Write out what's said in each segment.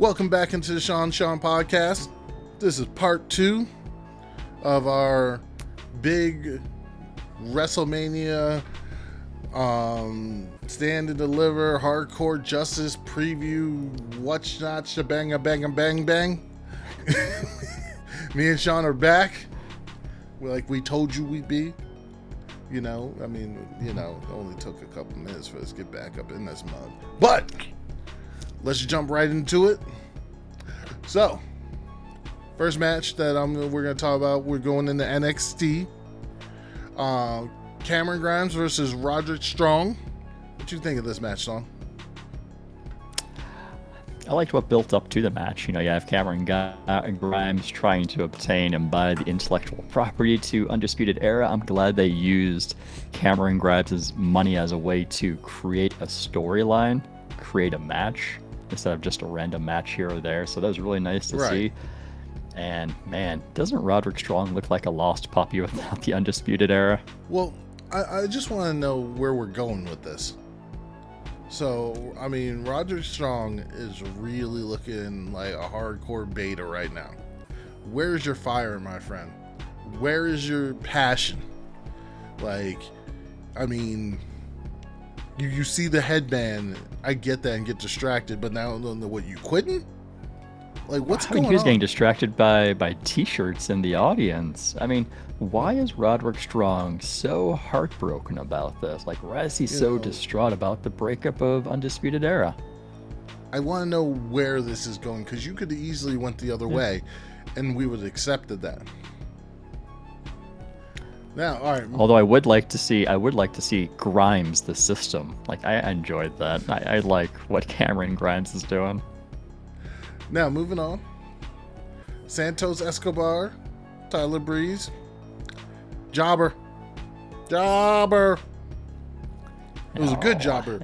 Welcome back into the Sean podcast. This is part 2 of our big WrestleMania Stand and Deliver Hardcore Justice preview. What's not shebang a bang a bang bang. Me and Sean are back. Like we told you we'd be. It only took a couple minutes for us to get back up in this mug. But let's jump right into it. So, first match that we're going to talk about, we're going into NXT. Cameron Grimes versus Roderick Strong. What you think of this match, Sean? I liked what built up to the match. You have Cameron Grimes trying to obtain and buy the intellectual property to Undisputed Era. I'm glad they used Cameron Grimes' money as a way to create a storyline, create a match, instead of just a random match here or there. So that was really nice to see. And man, doesn't Roderick Strong look like a lost puppy without the Undisputed Era? Well, I just want to know where we're going with this. So, Roderick Strong is really looking like a hardcore beta right now. Where's your fire, my friend? Where is your passion? You see the headband, I get that and get distracted, but now what, you quitting? What's going on? He was getting distracted by t-shirts in the audience. Why is Roderick Strong so heartbroken about this? Why is he so distraught about the breakup of Undisputed Era? I want to know where this is going, because you could easily went the other way, and we would have accepted that. Now, all right. Although I would like to see Grimes the system. I enjoyed that. I like what Cameron Grimes is doing. Now, moving on. Santos Escobar, Tyler Breeze, Jobber. It was a good jobber,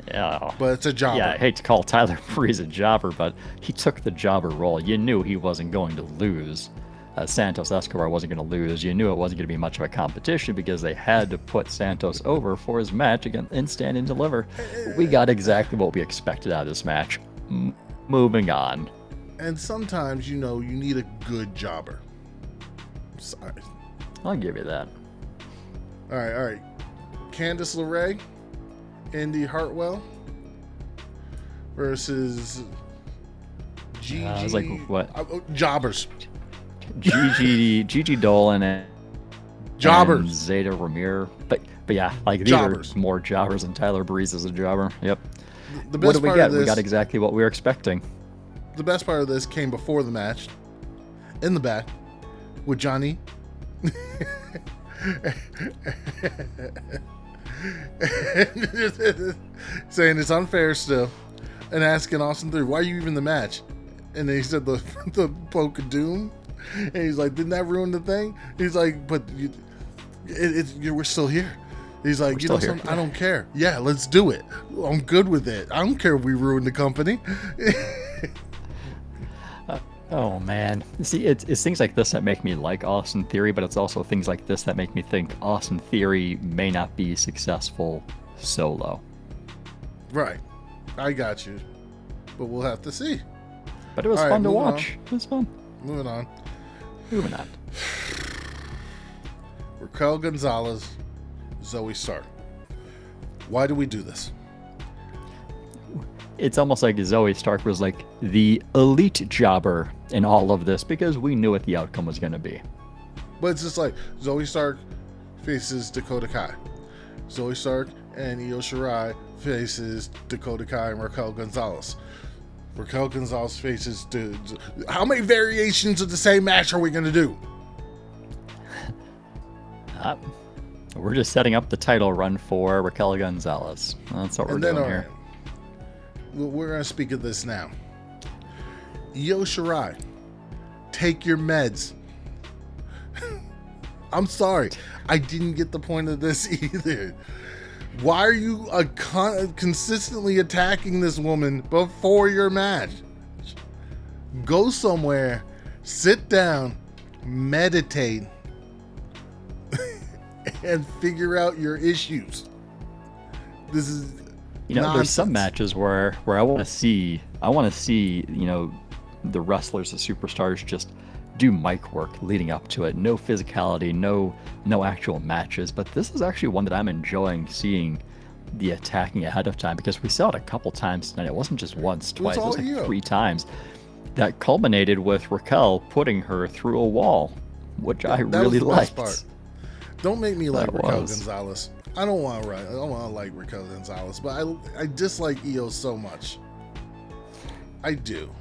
but it's a jobber. Yeah, I hate to call Tyler Breeze a jobber, but he took the jobber role. You knew he wasn't going to lose. Santos Escobar wasn't going to lose. You knew it wasn't going to be much of a competition because they had to put Santos over for his match against Stand and Deliver. We got exactly what we expected out of this match. Moving on. And sometimes, you need a good jobber. Sorry. I'll give you that. All right. Candice LeRae, Indy Hartwell versus Gigi. I was like, what? Jobbers. Gigi Dolan and Jobbers. And Zeta Ramir. But yeah, these jobbers. Are more jobbers than Tyler Breeze is a jobber. Yep. The best what did we part get? Of this, we got exactly what we were expecting. The best part of this came before the match, in the back, with Johnny. Saying it's unfair still, and asking Austin Theory, why are you even in the match? And then he said the poke of doom, and he's like, didn't that ruin the thing? He's like, but we're still here. He's like, I don't care. Yeah, let's do it. I'm good with it. I don't care if we ruin the company. Oh man, see, it's things like this that make me like Austin Theory, but it's also things like this that make me think Austin Theory may not be successful solo. Right, I got you, but we'll have to see. But it was fun to watch. It was fun. Moving on. Raquel Gonzalez, Zoe Stark. Why do we do this? It's almost like Zoe Stark was like the elite jobber in all of this because we knew what the outcome was going to be. But it's just like Zoe Stark faces Dakota Kai. Zoe Stark and Io Shirai faces Dakota Kai and Raquel Gonzalez. Raquel Gonzalez faces... How many variations of the same match are we going to do? We're just setting up the title run for Raquel Gonzalez. That's what we're doing here. We're going to speak of this now. Io Shirai, take your meds. I'm sorry. I didn't get the point of this either. Why are you consistently attacking this woman before your match? Go somewhere, sit down, meditate, and figure out your issues. This is nonsense. There's some matches where I want to see, the wrestlers, the superstars, just do mic work leading up to it. No physicality, no actual matches. But this is actually one that I'm enjoying seeing the attacking ahead of time, because we saw it a couple times tonight. It wasn't just once, twice. It was like 3 times. That culminated with Raquel putting her through a wall, which I really liked. Part. Don't make me like Raquel Gonzalez. I don't want to like Raquel Gonzalez, but I dislike Io so much. I do.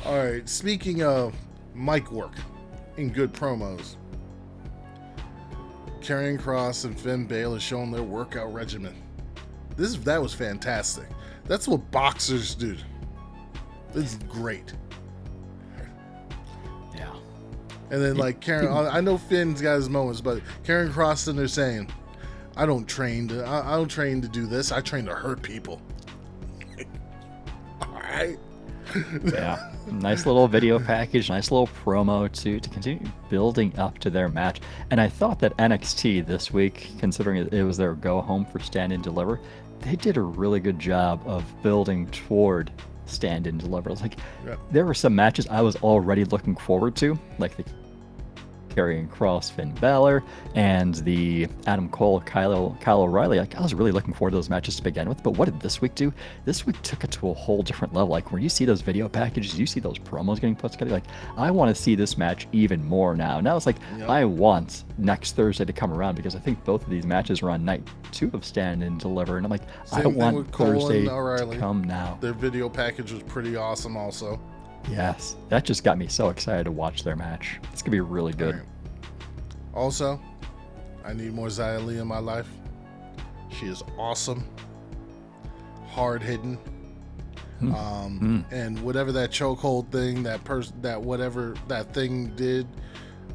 All right, speaking of mic work and good promos, Karrion Kross and Finn Balor showing their workout regimen. That was fantastic. That's what boxers do. This is great. Yeah. And then like Karen, I know Finn's got his moments, but Karrion Kross and they're saying, I don't train to do this. I train to hurt people. All right. Yeah. Nice little video package, nice little promo to continue building up to their match. And I thought that NXT this week, considering it was their go home for Stand and Deliver, they did a really good job of building toward Stand and Deliver. Like, there were some matches I was already looking forward to, like the Karrion Kross, Finn Balor, and the Adam Cole, Kyle O'Reilly. Like, I was really looking forward to those matches to begin with, but what did this week do? This week took it to a whole different level. Like, when you see those video packages, you see those promos getting put together, like, I want to see this match even more now. Now it's like, I want next Thursday to come around, because I think both of these matches are on night 2 of Stand and Deliver, and I'm like, I want Thursday to come now. Their video package was pretty awesome also. Yes, that just got me so excited to watch their match. It's going to be really good. Right. Also, I need more Xia Li in my life. She is awesome. Hard-hitting. And whatever that chokehold thing, that thing did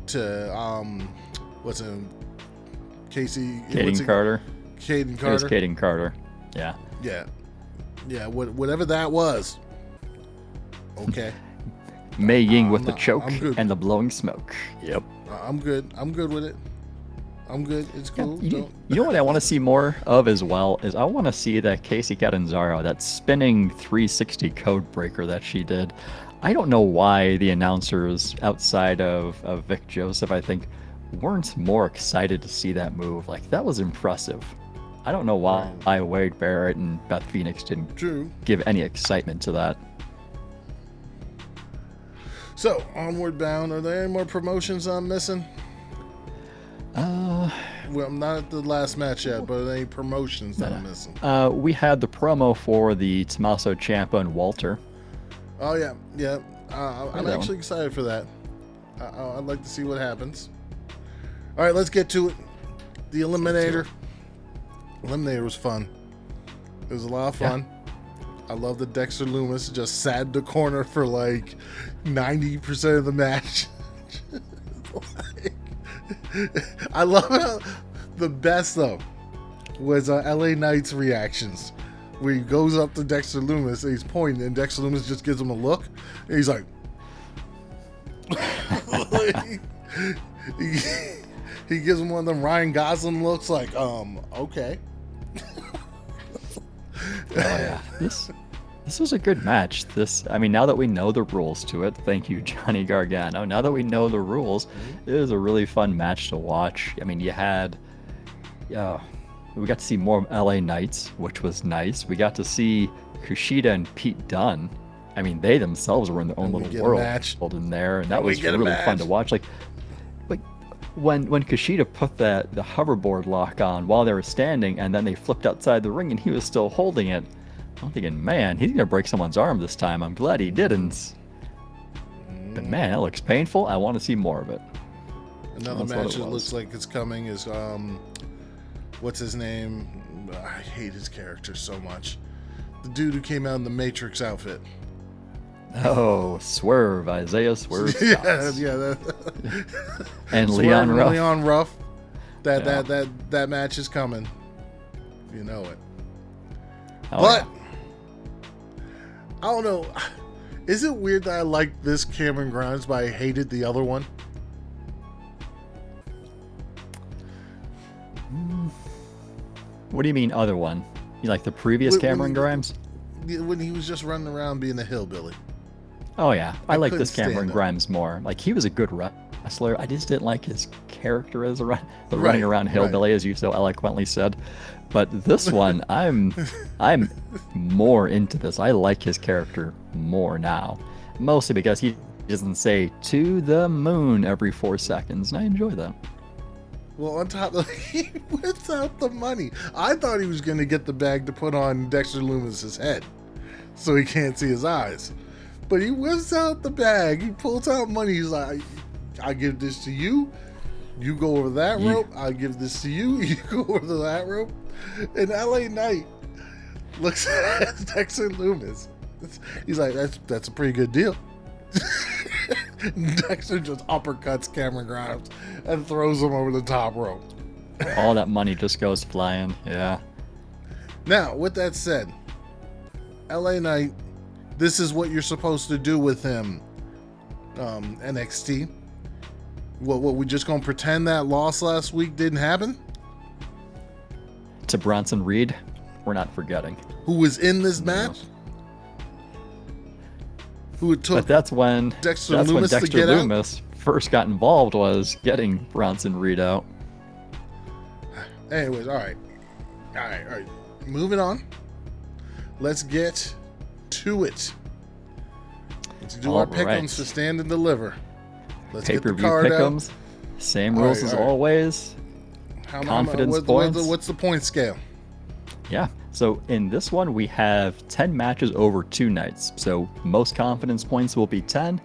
to, what's it? Caden Carter. Caden Carter. It was Caden Carter. Yeah. Yeah, whatever that was. Okay. Mei Ying with the choke and the blowing smoke. Yep. I'm good. I'm good with it. I'm good. It's cool. Yeah, you know what I want to see more of as well is I want to see that Casey Catanzaro, that spinning 360 code breaker that she did. I don't know why the announcers outside of Vic Joseph, I think, weren't more excited to see that move. Like, that was impressive. I don't know why Wade Barrett and Beth Phoenix didn't give any excitement to that. So, Onward Bound, are there any more promotions I'm missing? Well, I'm not at the last match yet, but are there any promotions that I'm missing? We had the promo for the Tommaso Ciampa and Walter. Oh, yeah. I'm actually excited for that. I'd like to see what happens. All right, let's get to it. The Eliminator. Eliminator was fun. It was a lot of fun. I love that Dexter Lumis just sat in the corner for like 90% of the match. I love how the best though was LA Knight's reactions, where he goes up to Dexter Lumis and he's pointing, and Dexter Lumis just gives him a look, and he's like, he gives him one of them Ryan Gosling looks, like, okay. This was a good match. Now that we know the rules to it, thank you, Johnny Gargano. Now that we know the rules, it was a really fun match to watch. I mean, we got to see more LA Knights, which was nice. We got to see Kushida and Pete Dunne. I mean, they themselves were in their own little world in there, and that was really fun to watch. Like when Kushida put the hoverboard lock on while they were standing, and then they flipped outside the ring, and he was still holding it. I'm thinking, man, he's gonna break someone's arm this time. I'm glad he didn't. But man, that looks painful. I want to see more of it. Another match that looks like it's coming is what's his name? I hate his character so much. The dude who came out in the Matrix outfit. Oh, Swerve, Isaiah Swerve. yeah. And Leon Ruff. Leon Ruff. That match is coming. You know it. But I don't know. Is it weird that I like this Cameron Grimes, but I hated the other one? What do you mean, other one? You like the previous Cameron Grimes? When he was just running around being a hillbilly. Oh yeah, I like couldn't this Cameron stand him. Grimes more. Like he was a good wrestler. I just didn't like his character as the Right, running around hillbilly, as you so eloquently said. But this one, I'm more into this. I like his character more now, mostly because he doesn't say "to the moon" every 4 seconds, and I enjoy that. Well, on top of he whips out the money. I thought he was going to get the bag to put on Dexter Loomis's head, so he can't see his eyes. But he whips out the bag. He pulls out money. He's like, "I give this to you. You go over that rope. I give this to you. You go over that rope." And LA Knight looks at Dexter Loomis. He's like, "That's a pretty good deal." Dexter just uppercuts Cameron Grimes and throws him over the top rope. All that money just goes flying. Yeah. Now, with that said, LA Knight, this is what you're supposed to do with him. NXT. What we just gonna pretend that loss last week didn't happen? To Bronson Reed, we're not forgetting. Who was in this match? Who it took But that's when Dexter Loomis first got involved, was getting Bronson Reed out. Anyways, all right. Moving on. Let's get to it. Let's do our pick'ems to stand and deliver. Let's get the Pay-per-view card pick'ems. Same rules as always. Confidence points. What's the point scale? Yeah. So in this one, we have 10 matches over 2 nights. So most confidence points will be 10.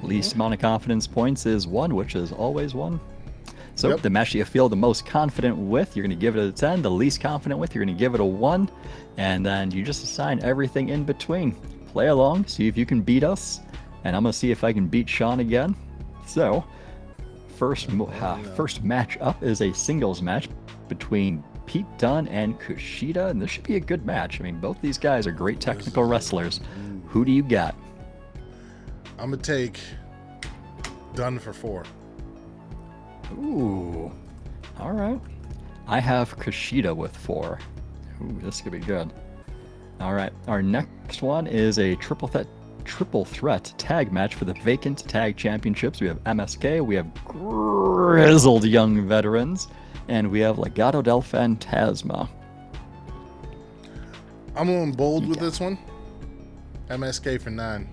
Least amount of confidence points is 1, which is always 1. So the match you feel the most confident with, you're going to give it a 10. The least confident with, you're going to give it a 1. And then you just assign everything in between. Play along, see if you can beat us. And I'm going to see if I can beat Sean again. So, first match up is a singles match between Pete Dunne and Kushida, and this should be a good match. I mean, both these guys are great technical wrestlers. Who do you got? I'm going to take Dunne for 4. Ooh. All right. I have Kushida with 4. Ooh, this could be good. All right. Our next one is a triple threat tag match for the vacant tag championships. We have MSK, we have grizzled young veterans, and we have Legado del Fantasma. I'm going bold with this one. MSK for 9.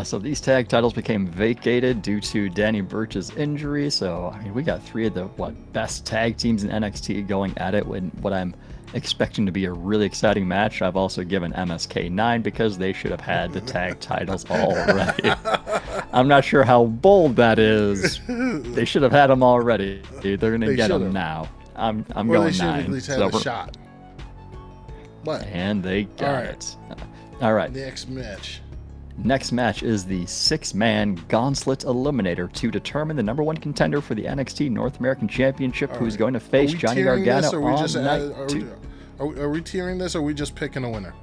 So these tag titles became vacated due to Danny Burch's injury. So, I mean, we got 3 of the best tag teams in NXT going at it when what I'm expecting to be a really exciting match. I've also given MSK 9 because they should have had the tag titles already. I'm not sure how bold that is. They should have had them already. They're going to get them now. I'm going 9. At least had a shot. But and they got it. All right. Next match is the 6-man Gauntlet Eliminator to determine the #1 contender for the NXT North American Championship, who's going to face Johnny Gargano on night 2. Are we tiering this, or are we just picking a winner?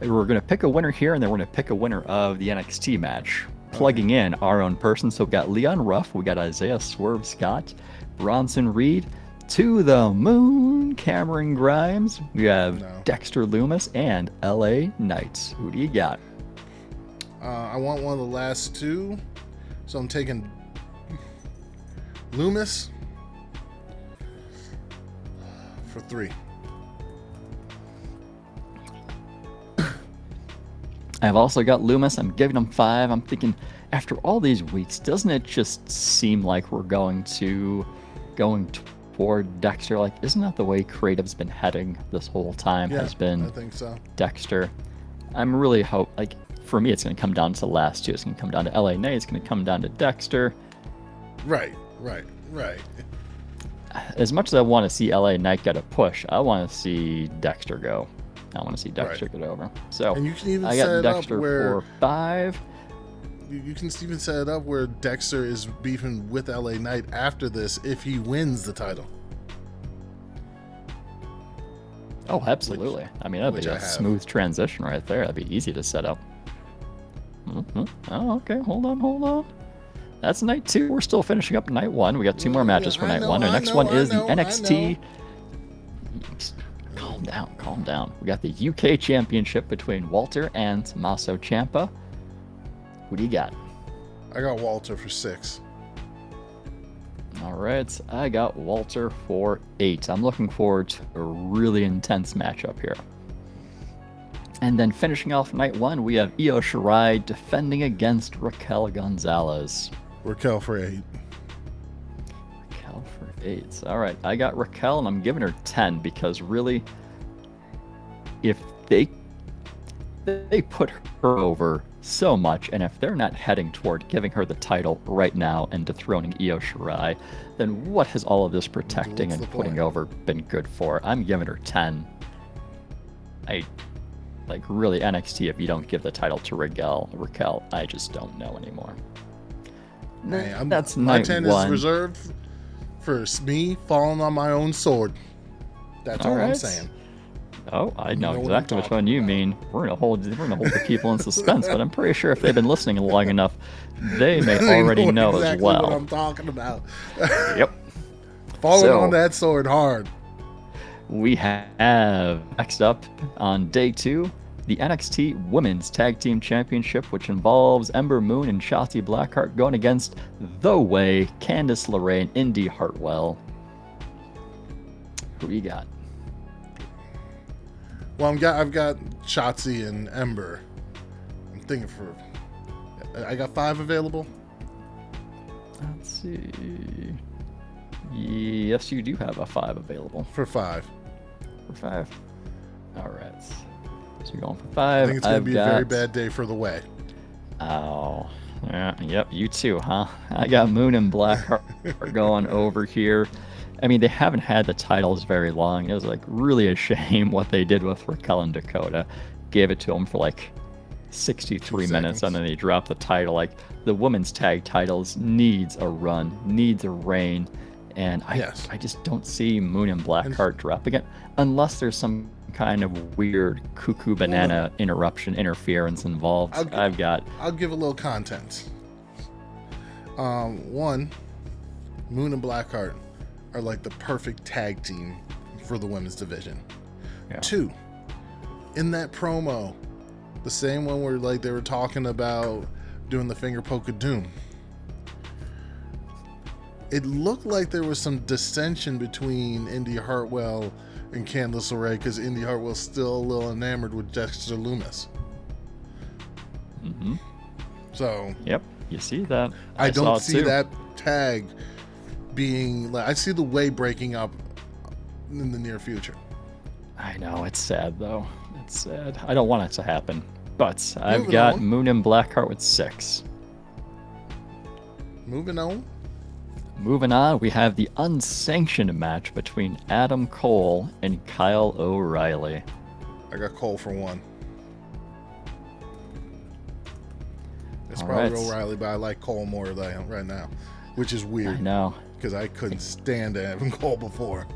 We're going to pick a winner here, and then we're going to pick a winner of the NXT match. Plugging in our own person, so we've got Leon Ruff, we got Isaiah Swerve Scott, Bronson Reed, To the Moon, Cameron Grimes, we have Dexter Loomis, and LA Knight. Who do you got? I want one of the last 2, so I'm taking Loomis for 3. I've also got Loomis. I'm giving him 5. I'm thinking, after all these weeks, doesn't it just seem like we're going toward Dexter? Like, isn't that the way creative's been heading this whole time? Yeah, has been I think so. Dexter. I'm really for me, it's going to come down to the last 2. It's going to come down to LA Knight. It's going to come down to Dexter. Right. As much as I want to see LA Knight get a push, I want to see Dexter go. I want to see Dexter get over. So and you can even I got Dexter for 5. You can even set it up where Dexter is beefing with LA Knight after this if he wins the title. Oh, absolutely. That'd be a smooth transition right there. That'd be easy to set up. Mm-hmm. Oh, okay. Hold on. That's night 2. We're still finishing up night 1. We got 2 more matches for night 1. Our next one is the NXT. Calm calm down, calm down. We got the UK Championship between Walter and Tommaso Ciampa. Who do you got? I got Walter for 6. All right, I got Walter for 8. I'm looking forward to a really intense matchup here. And then finishing off night 1, we have Io Shirai defending against Raquel Gonzalez. Raquel for 8. Raquel for 8. All right, I got Raquel, and I'm giving her 10 because really, if they put her over so much, and if they're not heading toward giving her the title right now and dethroning Io Shirai, then what has all of this protecting and putting over been good for? I'm giving her 10. Really, NXT, if you don't give the title to Raquel, I just don't know anymore. Hey, That's my night 10 1. is reserved for me falling on my own sword. That's all I'm saying. Oh, I know what exactly I'm which one talking you about. mean. We're gonna hold the people in suspense, but I'm pretty sure if they've been listening long enough, they may already know exactly as well. what I'm talking about. Yep. Falling on that sword hard. We have next up on day 2, the NXT Women's Tag Team Championship, which involves Ember Moon and Shotzi Blackheart going against The Way, Candice LeRae, and Indy Hartwell. Who you got? Well, I've got Shotzi and Ember. I'm thinking I got 5 available. Let's see. Yes, you do have a 5 available. For 5. For 5. All right. So you're going for 5. I think it's going to be a very bad day for The Way. Oh. Yeah, yep, you too, huh? I got Moon and Blackheart going over here. I mean, they haven't had the titles very long. It was really a shame what they did with Raquel and Dakota. Gave it to them for 63 minutes, and then they dropped the title. The women's tag titles needs a run, needs a reign, and I just don't see Moon and Blackheart dropping it unless there's some kind of weird cuckoo banana interference involved. I'll give a little content. 1, Moon and Blackheart are the perfect tag team for the women's division. Yeah. 2, in that promo, the same one where they were talking about doing the finger poke of doom, it looked like there was some dissension between Indy Hartwell and Candice LeRae because Indy Hartwell's still a little enamored with Dexter Lumis. Mm-hmm. So yep, you see that. I don't see that tag being I see The Way breaking up in the near future. I know, it's sad though. It's sad. I don't want it to happen. But I've got Moon and Blackheart with 6. Moving on, we have the unsanctioned match between Adam Cole and Kyle O'Reilly. I got Cole for 1. It's probably O'Reilly, but I like Cole more right now, which is weird. I know. Because I couldn't stand Adam Cole before.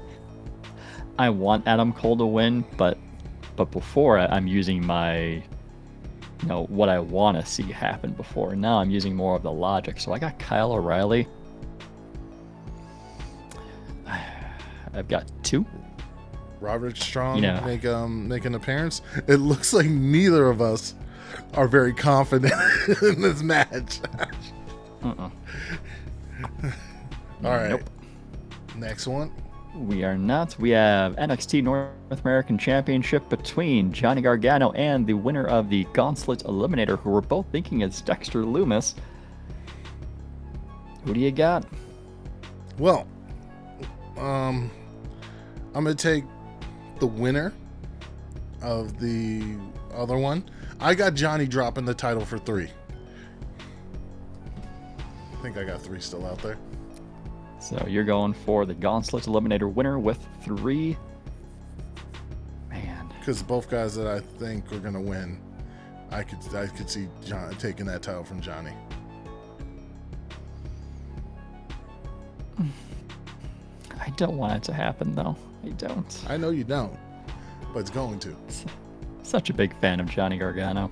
I want Adam Cole to win, but before I'm using my, what I want to see happen before. Now I'm using more of the logic. So I got Kyle O'Reilly. I've got 2. Roderick Strong make an appearance. It looks like neither of us are very confident in this match. Uh-uh. All right. Nope. Next one. We are not. We have NXT North American Championship between Johnny Gargano and the winner of the Gauntlet Eliminator, who we're both thinking is Dexter Lumis. Who do you got? Well, I'm going to take the winner of the other one. I got Johnny dropping the title for 3. I think I got 3 still out there. So you're going for the Gauntlet Eliminator winner with 3. Man. Because both guys that I think are going to win, I could see John taking that title from Johnny. I don't want it to happen, though. I don't. I know you don't, but it's going to. Such a big fan of Johnny Gargano.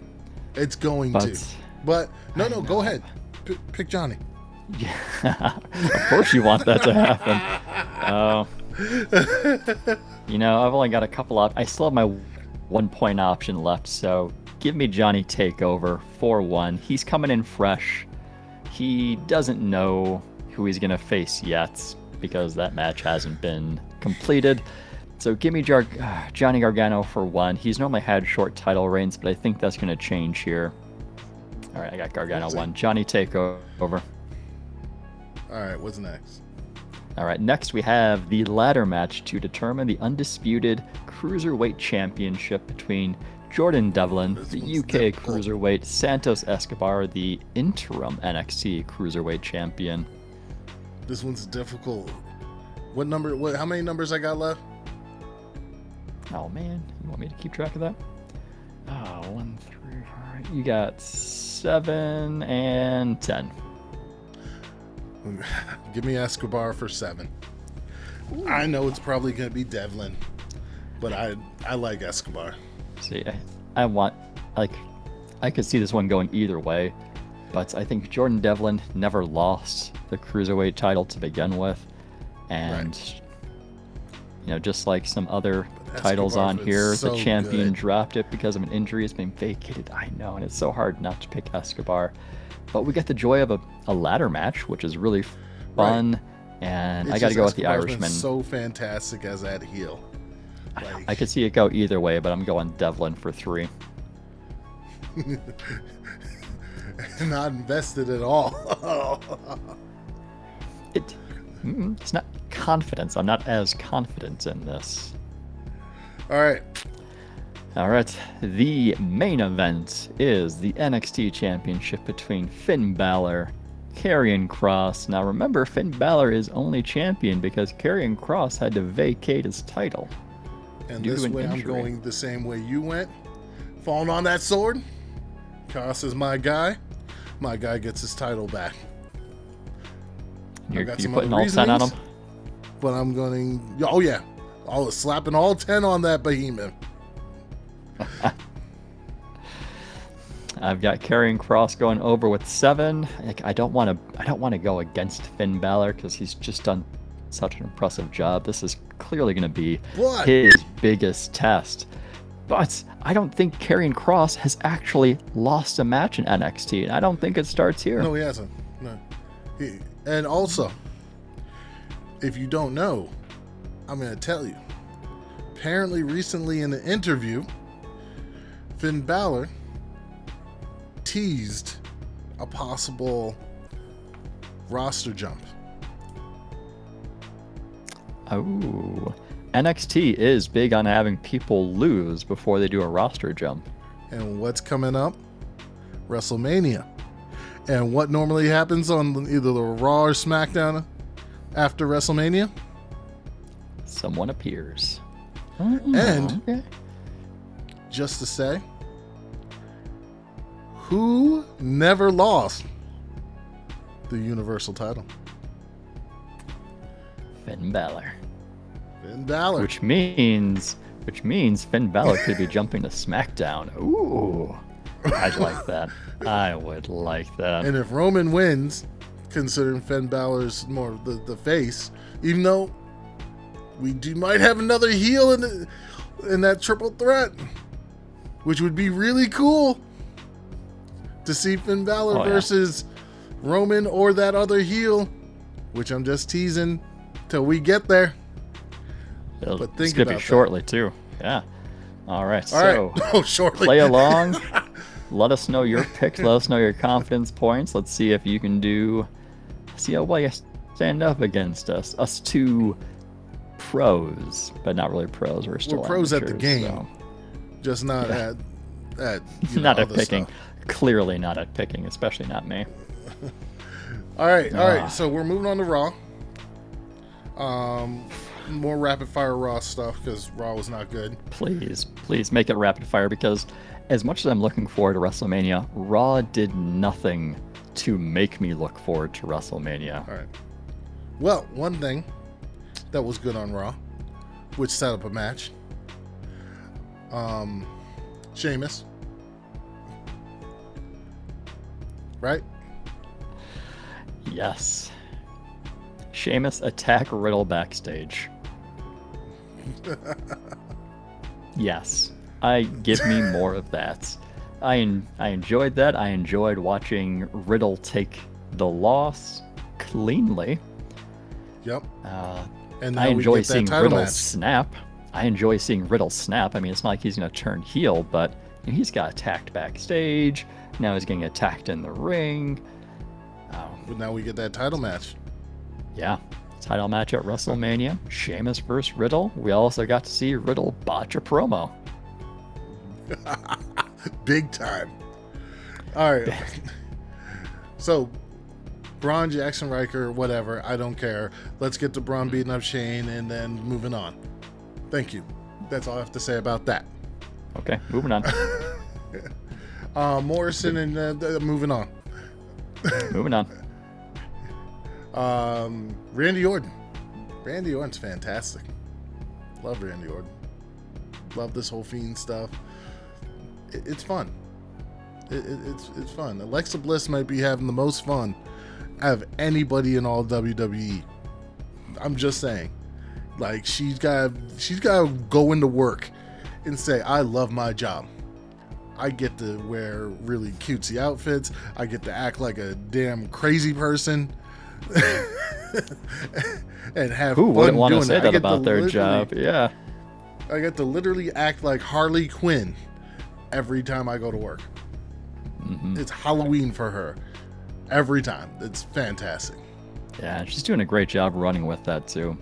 It's going to. But, no, go ahead. Pick Johnny. Yeah, of course you want that to happen. You know, I've only got a couple of. I still have my 1 point option left, so give me Johnny Takeover 4-1. He's coming in fresh. He doesn't know who he's gonna face yet because that match hasn't been completed. So give me Johnny Gargano for 1. He's normally had short title reigns, but I think that's gonna change here. All right, I got Gargano 1. Johnny Takeover. All right, what's next? All right, next we have the ladder match to determine the undisputed Cruiserweight Championship between Jordan Devlin, the UK Cruiserweight, Santos Escobar, the interim NXT Cruiserweight Champion. This one's difficult. What number? How many numbers I got left? Oh man, you want me to keep track of that? 1, 3. All right, you got 7 and 10. Give me Escobar for 7. Ooh. I know it's probably going to be Devlin, but I like Escobar. See, I want, like, I could see this one going either way, but I think Jordan Devlin never lost the Cruiserweight title to begin with, and you know, just like some other titles on here, the champion dropped it because of an injury. It's been vacated. I know, and it's so hard not to pick Escobar. But we get the joy of a ladder match, which is really fun, and I got to go with the Irishman. So fantastic as that heel. I could see it go either way, but I'm going Devlin for 3. Not invested at all. It's not confidence. I'm not as confident in this. All right. All right. The main event is the NXT Championship between Finn Balor, Karrion Kross. Now remember, Finn Balor is only champion because Karrion Kross had to vacate his title. And this way I'm going the same way you went. Falling on that sword. Kross is my guy. My guy gets his title back. You're putting all 10 on him? But I'm going... Oh, yeah. Slapping all 10 on that behemoth. I've got Karrion Kross going over with 7. I don't want to go against Finn Balor because he's just done such an impressive job. This is clearly going to be his biggest test. But I don't think Karrion Kross has actually lost a match in NXT, and I don't think it starts here. No, he hasn't. No. And also, if you don't know, I'm going to tell you. Apparently, recently in an interview, Finn Balor teased a possible roster jump. Oh, NXT is big on having people lose before they do a roster jump. And what's coming up? WrestleMania. And what normally happens on either the Raw or SmackDown after WrestleMania? Someone appears. And just to say, who never lost the Universal title? Finn Balor. Finn Balor. Which means Finn Balor could be jumping to SmackDown. Ooh. I'd like that. I would like that. And if Roman wins, considering Finn Balor's more the face, even though we might have another heel in that triple threat, which would be really cool to see Finn Balor versus Roman or that other heel, which I'm just teasing till we get there. But think it's gonna be shortly too. Yeah. All right. Shortly. Play along. Let us know your picks. Let us know your confidence points. Let's see if you can see how well you stand up against us. Us two pros, but not really pros. We're still pros amateurs, at the game, so. Just not at not at picking. Stuff. Clearly not at picking, especially not me. All right. So we're moving on to Raw. More rapid fire Raw stuff because Raw was not good. Please make it rapid fire because as much as I'm looking forward to WrestleMania, Raw did nothing to make me look forward to WrestleMania. All right. Well, one thing that was good on Raw, which set up a match. Sheamus. Right? Yes. Sheamus attack Riddle backstage. Yes, give me more of that. I enjoyed that. I enjoyed watching Riddle take the loss cleanly. Yep. Uh, And I now we enjoy get that seeing title Riddle match. snap. I enjoy seeing Riddle snap. I mean, it's not like he's going to turn heel, but he's got attacked backstage. Now he's getting attacked in the ring. But now we get that title match. Yeah, title match at WrestleMania. Sheamus versus Riddle. We also got to see Riddle botch a promo. Big time. All right. So, Braun, Jackson, Riker, whatever. I don't care. Let's get to Braun beating up Shane and then moving on. Thank you. That's all I have to say about that. Okay, moving on. Morrison and moving on. Moving on. Randy Orton. Randy Orton's fantastic. Love Randy Orton. Love this whole Fiend stuff. It's fun. It's fun. Alexa Bliss might be having the most fun out of anybody in all WWE. I'm just saying. Like, she's got to go into work and say, I love my job. I get to wear really cutesy outfits. I get to act like a damn crazy person. And have Who fun wouldn't want to doing say it. that about their job? Yeah. I get to literally act like Harley Quinn every time I go to work. Mm-hmm. It's Halloween for her every time. It's fantastic. Yeah, she's doing a great job running with that too.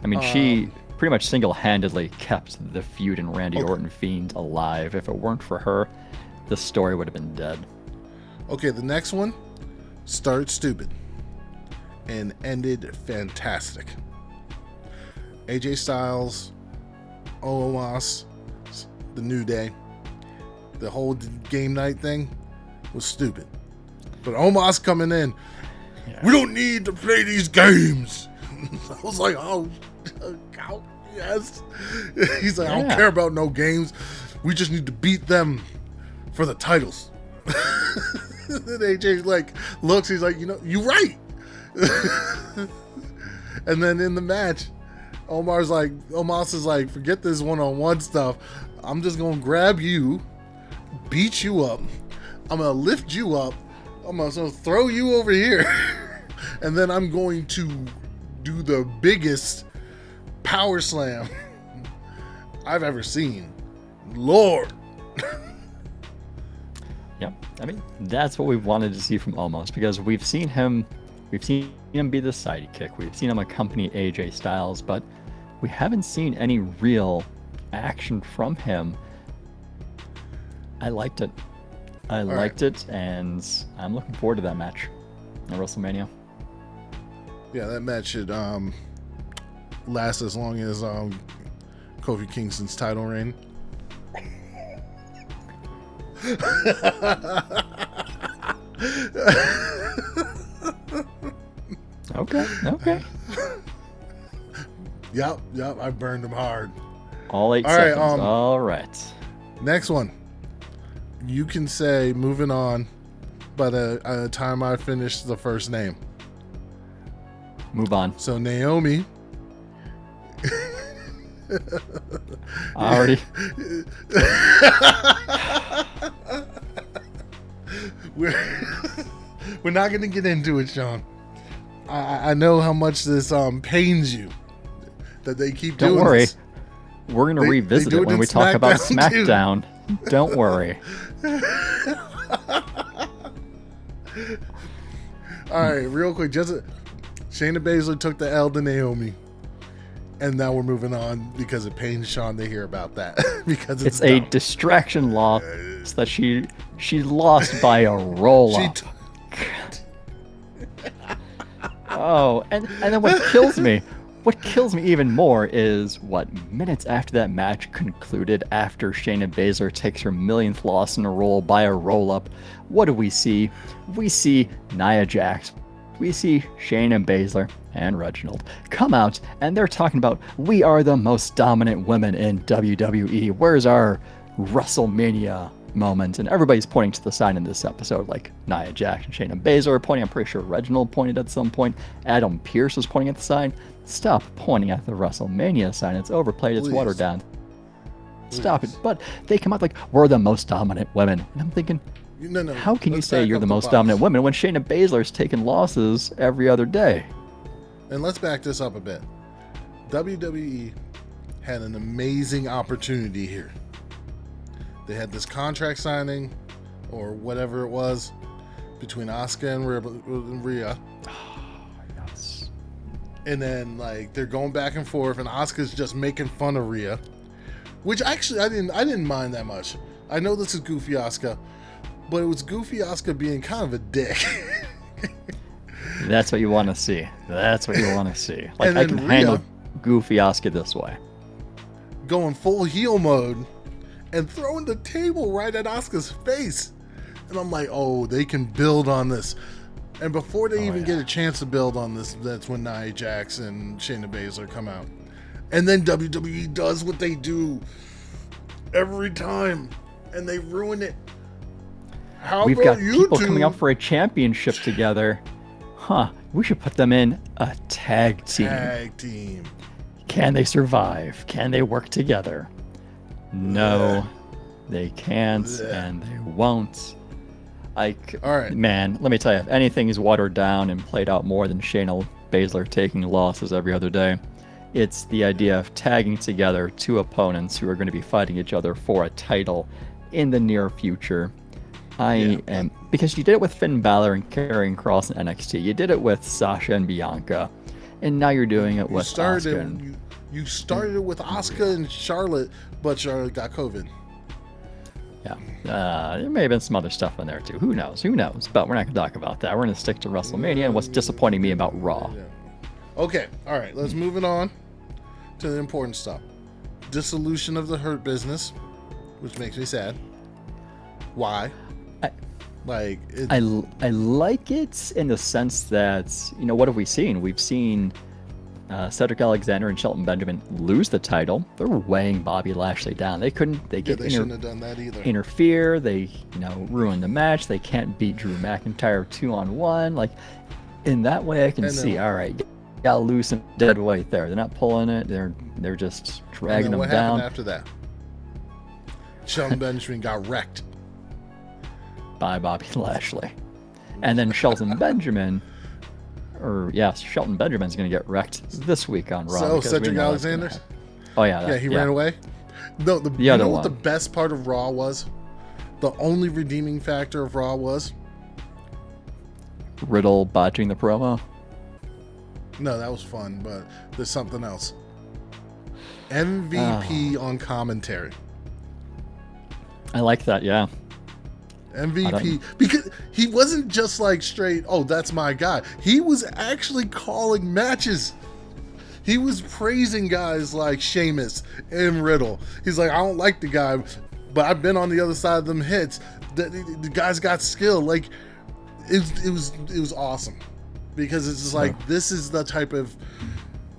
I mean, she pretty much single-handedly kept the feud in Randy Orton Fiend alive. If it weren't for her, the story would have been dead. Okay, the next one started stupid and ended fantastic. AJ Styles, Omos, the New Day, the whole game night thing was stupid. But Omos coming in, we don't need to play these games. I was like, oh, yes. He's like, I don't care about no games. We just need to beat them for the titles. Then AJ like looks, he's like, you're right. And then in the match, Omos is like, forget this one-on-one stuff. I'm just gonna grab you, beat you up. I'm gonna lift you up. I'm gonna throw you over here. And then I'm going to do the biggest power slam I've ever seen. Lord. Yep. I mean, that's what we wanted to see from Omos, because we've seen him be the sidekick. We've seen him accompany AJ Styles, but we haven't seen any real action from him. I liked it. I liked it, and I'm looking forward to that match at WrestleMania. Yeah, that match should last as long as Kofi Kingston's title reign. Okay. Yep, I burned him hard. All 8 seconds. All right. Next one. You can say moving on by the time I finish the first name. Move on. So Naomi. Already. We're not going to get into it, Sean. I know how much this pains you that they keep doing. Don't worry. This. We're going to revisit it when we talk about SmackDown. Don't worry. All right, real quick. Shayna Baszler took the L to Naomi. And now we're moving on because it pains Sean to hear about that. Because it's a distraction loss that she lost by a roll-up. And then what kills me even more is minutes after that match concluded, after Shayna Baszler takes her millionth loss in a row by a roll-up, what do we see? We see Nia Jax. We see Shayna Baszler and Reginald come out, and they're talking about, we are the most dominant women in WWE. Where's our WrestleMania moment, and everybody's pointing to the sign in this episode, like Nia Jax and Shayna Baszler are pointing. I'm pretty sure Reginald pointed at some point. Adam Pearce was pointing at the sign. Stop pointing at the WrestleMania sign. It's overplayed. It's watered down. Stop it. But they come out like, we're the most dominant women. And I'm thinking, No. How can you say you're the most dominant women when Shayna Baszler's taking losses every other day? And let's back this up a bit. WWE had an amazing opportunity here. They had this contract signing, or whatever it was, between Asuka and Rhea. Yes. And then like they're going back and forth, and Asuka's just making fun of Rhea, which actually I didn't mind that much. I know this is goofy Asuka, but it was goofy Asuka being kind of a dick. That's what you want to see. That's what you want to see. Like, I can Rhea, handle goofy Asuka this way. Going full heel mode and throwing the table right at Asuka's face. And I'm like, oh, they can build on this. And before they even get a chance to build on this, that's when Nia Jax and Shayna Baszler come out. And then WWE does what they do every time, and they ruin it. We've got people coming up for a championship together. Huh, we should put them in a tag team. Can they survive? Can they work together? No, they can't, and they won't. All right. Man, let me tell you, if anything is watered down and played out more than Shayna Baszler taking losses every other day, it's the idea of tagging together two opponents who are going to be fighting each other for a title in the near future. Because you did it with Finn Balor and Karrion Kross in NXT. You did it with Sasha and Bianca, and now you're doing it with Asuka. You started it with Asuka and Charlotte, but Charlotte got COVID. Yeah, there may have been some other stuff in there too. Who knows? But we're not going to talk about that. We're going to stick to WrestleMania and what's disappointing me about Raw. Yeah. Okay, all right, let's move it on to the important stuff. Dissolution of the Hurt Business, which makes me sad. Why? I like it in the sense that, what have we seen? We've seen Cedric Alexander and Shelton Benjamin lose the title. They're weighing Bobby Lashley down. They shouldn't have done that either. Interfere. They, ruin the match. They can't beat Drew McIntyre 2-on-1. Like, in that way, I can see. All right, got loose and dead weight there. They're not pulling it. They're just dragging them down. What happened after that? Shelton Benjamin got wrecked by Bobby Lashley, and then Shelton Benjamin's going to get wrecked this week on Raw. So Cedric Alexander? Oh yeah, he ran away. No, what the best part of Raw was? The only redeeming factor of Raw was Riddle botching the promo. No, that was fun, but there's something else. MVP on commentary. I like that, yeah. MVP, because he wasn't just like straight, oh, that's my guy. He was actually calling matches. He was praising guys like Sheamus and Riddle. He's like, I don't like the guy, but I've been on the other side of them hits. The guy's got skill. Like, it was awesome, because it's just like, this is the type of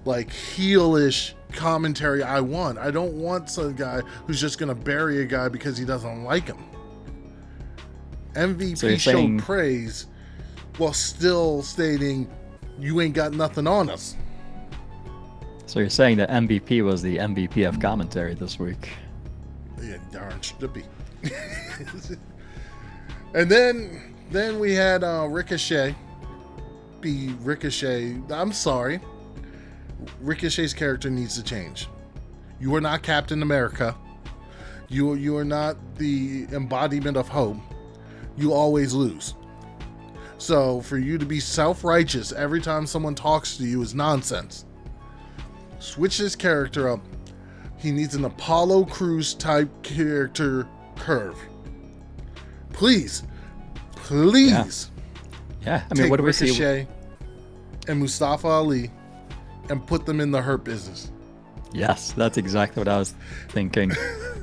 like heelish commentary I want. I don't want some guy who's just gonna bury a guy because he doesn't like him. MVP showed praise while still stating, you ain't got nothing on us. So you're saying that MVP was the MVP of commentary this week? Yeah, darn should be. And then we had Ricochet be Ricochet. I'm sorry. Ricochet's character needs to change. You are not Captain America. You are not the embodiment of hope. You always lose. So for you to be self-righteous every time someone talks to you is nonsense. Switch his character up. He needs an Apollo Crews type character curve. Please. Yeah. I mean, what do we see? Ricochet and Mustafa Ali and put them in the Hurt Business. Yes, that's exactly what I was thinking.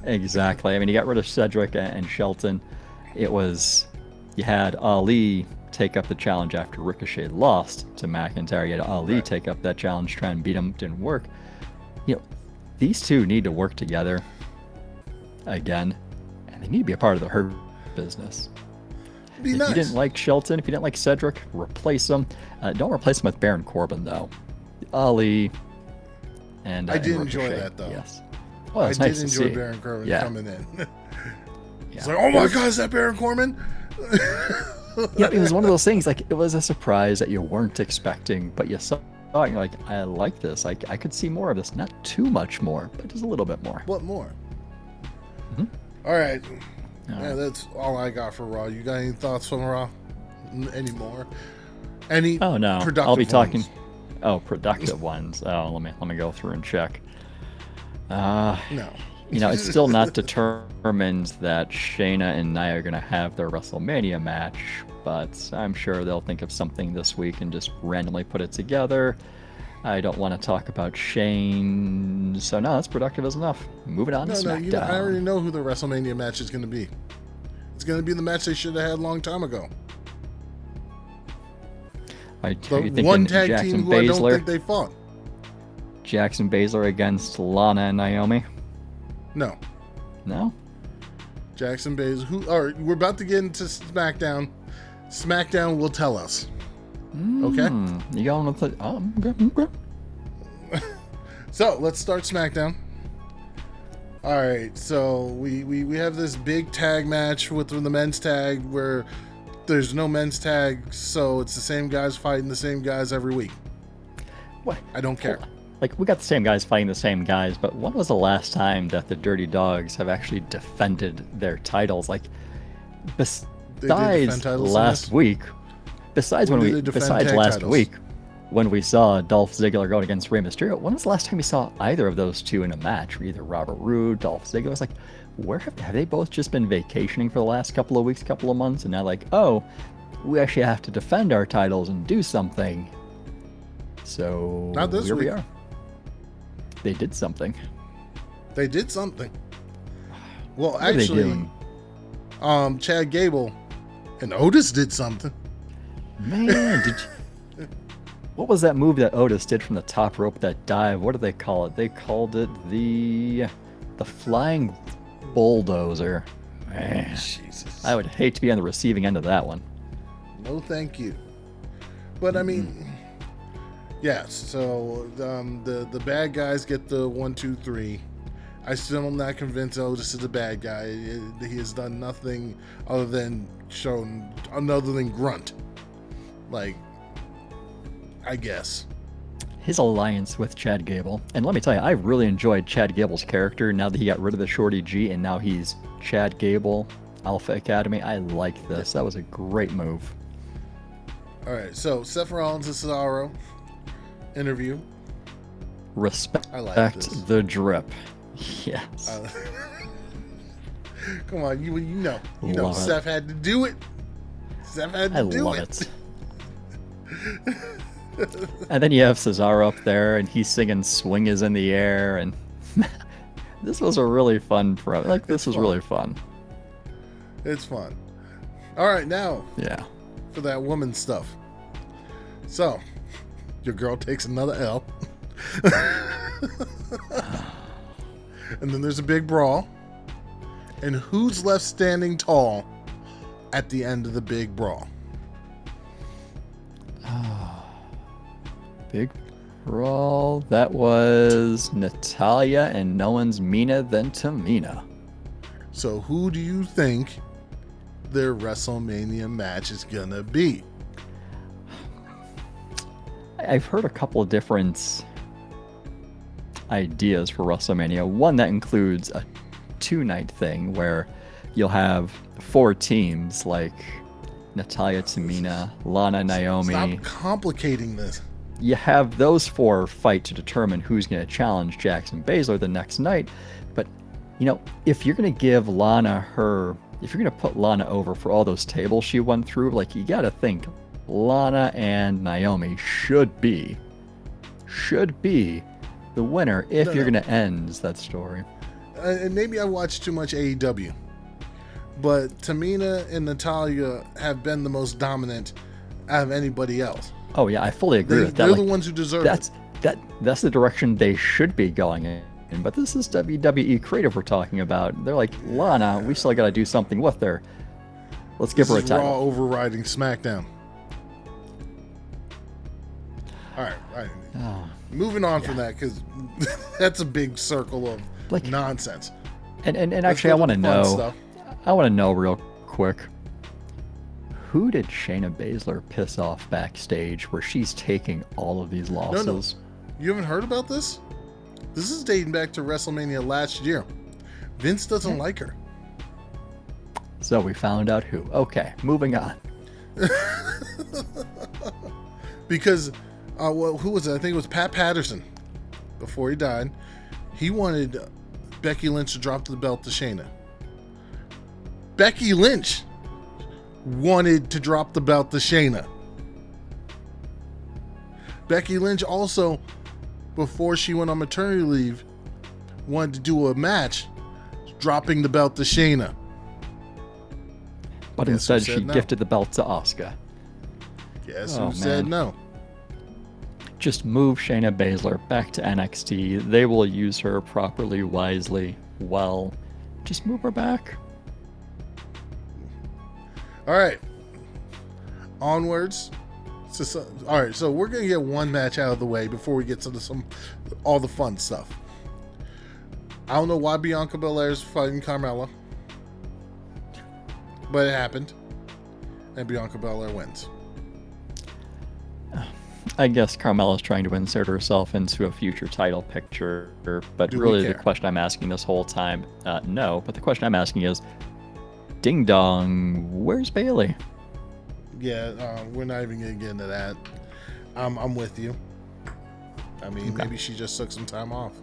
Exactly. I mean, you got rid of Cedric and Shelton. You had Ali take up the challenge after Ricochet lost to McIntyre. You had Ali take up that challenge, try and beat him. Didn't work. These two need to work together again, and they need to be a part of the Hurt business. Be If nice. you didn't like Shelton, if you didn't like Cedric, replace him. Don't replace him with Baron Corbin, though. Ali and I did and enjoy Ricochet, that, though. Yes. Well, I it's did nice to enjoy see. Baron Corbin Yeah. coming in. It's Yeah. like, oh my God, is that Baron Corbin? Yeah, it was one of those things, like, it was a surprise that you weren't expecting, but you saw it, and you're like, I like this. I could see more of this. Not too much more, but just a little bit more. What more? Mhm. All right. All Yeah, right. that's all I got for Raw. You got any thoughts from Raw? Any more? Any Oh, no. productive I'll be talking. ones? Oh, productive ones. Oh, let me go through and check. No. It's still not determined that Shayna and Nia are going to have their WrestleMania match, but I'm sure they'll think of something this week and just randomly put it together. I don't want to talk about Shane, so no, that's productive as enough. Moving on to No, SmackDown. I already know who the WrestleMania match is going to be. It's going to be the match they should have had a long time ago. Are you The thinking one tag Jackson team who I don't Baszler? think they fought. Jackson Baszler against Lana and Naomi? No. No? Jackson Baszler. All right, we're about to get into SmackDown. SmackDown will tell us. Okay? You going with the... Oh, okay. So let's start SmackDown. All right, so we have this big tag match with the men's tag where there's no men's tag, so it's the same guys fighting the same guys every week. What? I don't care. Like, we got the same guys fighting the same guys, but when was the last time that the Dirty Dogs have actually defended their titles? Like, defend besides titles in last this? week, besides When when did we, they defend besides tag last titles? week, when we saw Dolph Ziggler going against Rey Mysterio, when was the last time we saw either of those two in a match? Either Robert Roode, Dolph Ziggler. It's like, where have they both just been vacationing for the last couple of weeks, couple of months, and now like, oh, we actually have to defend our titles and do something. So Not this here we week. are. They did something. They did something. Well, What are they actually, doing? Chad Gable and Otis did something. Man, what was that move that Otis did from the top rope, that dive? What do they call it? They called it the flying bulldozer. Man, Jesus. I would hate to be on the receiving end of that one. No, thank you. But I mean, yes. So the bad guys get the 1, 2, 3. I still am not convinced Otis is a bad guy. He has done nothing other than grunt. Like, I guess. His alliance with Chad Gable, and let me tell you, I really enjoyed Chad Gable's character now that he got rid of the Shorty G and now he's Chad Gable, Alpha Academy. I like this. That was a great move. All right. So Seth Rollins and Cesaro interview. Respect I like this. the drip. Yes. Come on, you know, Love it. Seth had to do it. Seth had to I do love it. it. And then you have Cesaro up there, and he's singing "Swing Is in the Air," and this was a really fun this was really fun. It's fun. All right, now Yeah. for that woman stuff. So, your girl takes another L. And then there's a big brawl. And who's left standing tall at the end of the big brawl? Big brawl. That was Natalia, and no one's meaner than Tamina. So, who do you think their WrestleMania match is gonna be? I've heard a couple of different ideas for WrestleMania. One that includes a 2-night thing where you'll have 4 teams like Natalia, Tamina, Lana, Naomi. Stop complicating this. You have those 4 fight to determine who's going to challenge Jackson Baszler the next night. But, if you're going to give Lana if you're going to put Lana over for all those tables she went through, like, you got to think Lana and Naomi should be the winner if you're going to end that story. And maybe I watch too much AEW, but Tamina and Natalia have been the most dominant out of anybody else. Oh yeah, I fully agree with that. They're Like, the ones who deserve it. that's the direction they should be going in. but this is WWE creative we're talking about. They're like, Lana, we still got to do something with her. Let's give her a This is Raw title. overriding SmackDown. All right. Moving on from that, because that's a big circle of nonsense. And actually, I want to know. Stuff. I want to know real quick. Who did Shayna Baszler piss off backstage where she's taking all of these losses? No. You haven't heard about this? This is dating back to WrestleMania last year. Vince doesn't like her. So we found out who. Okay, moving on. Because, who was it? I think it was Pat Patterson. Before he died, he wanted Becky Lynch to drop the belt to Shayna. Becky Lynch wanted to drop the belt to Shayna. Becky Lynch also, before she went on maternity leave, wanted to do a match dropping the belt to Shayna. But instead she gifted the belt to Asuka. Guess who said no? Just move Shayna Baszler back to NXT. They will use her properly, wisely, well. Just move her back. All right. Onwards. All right, so we're going to get one match out of the way before we get to all the fun stuff. I don't know why Bianca Belair is fighting Carmella, but it happened, and Bianca Belair wins. I guess Carmella's trying to insert herself into a future title picture, but really the question I'm asking this whole time, no, but the question I'm asking is, ding dong, where's Bayley? Yeah, we're not even going to get into that. I'm with you. I mean, maybe she just took some time off.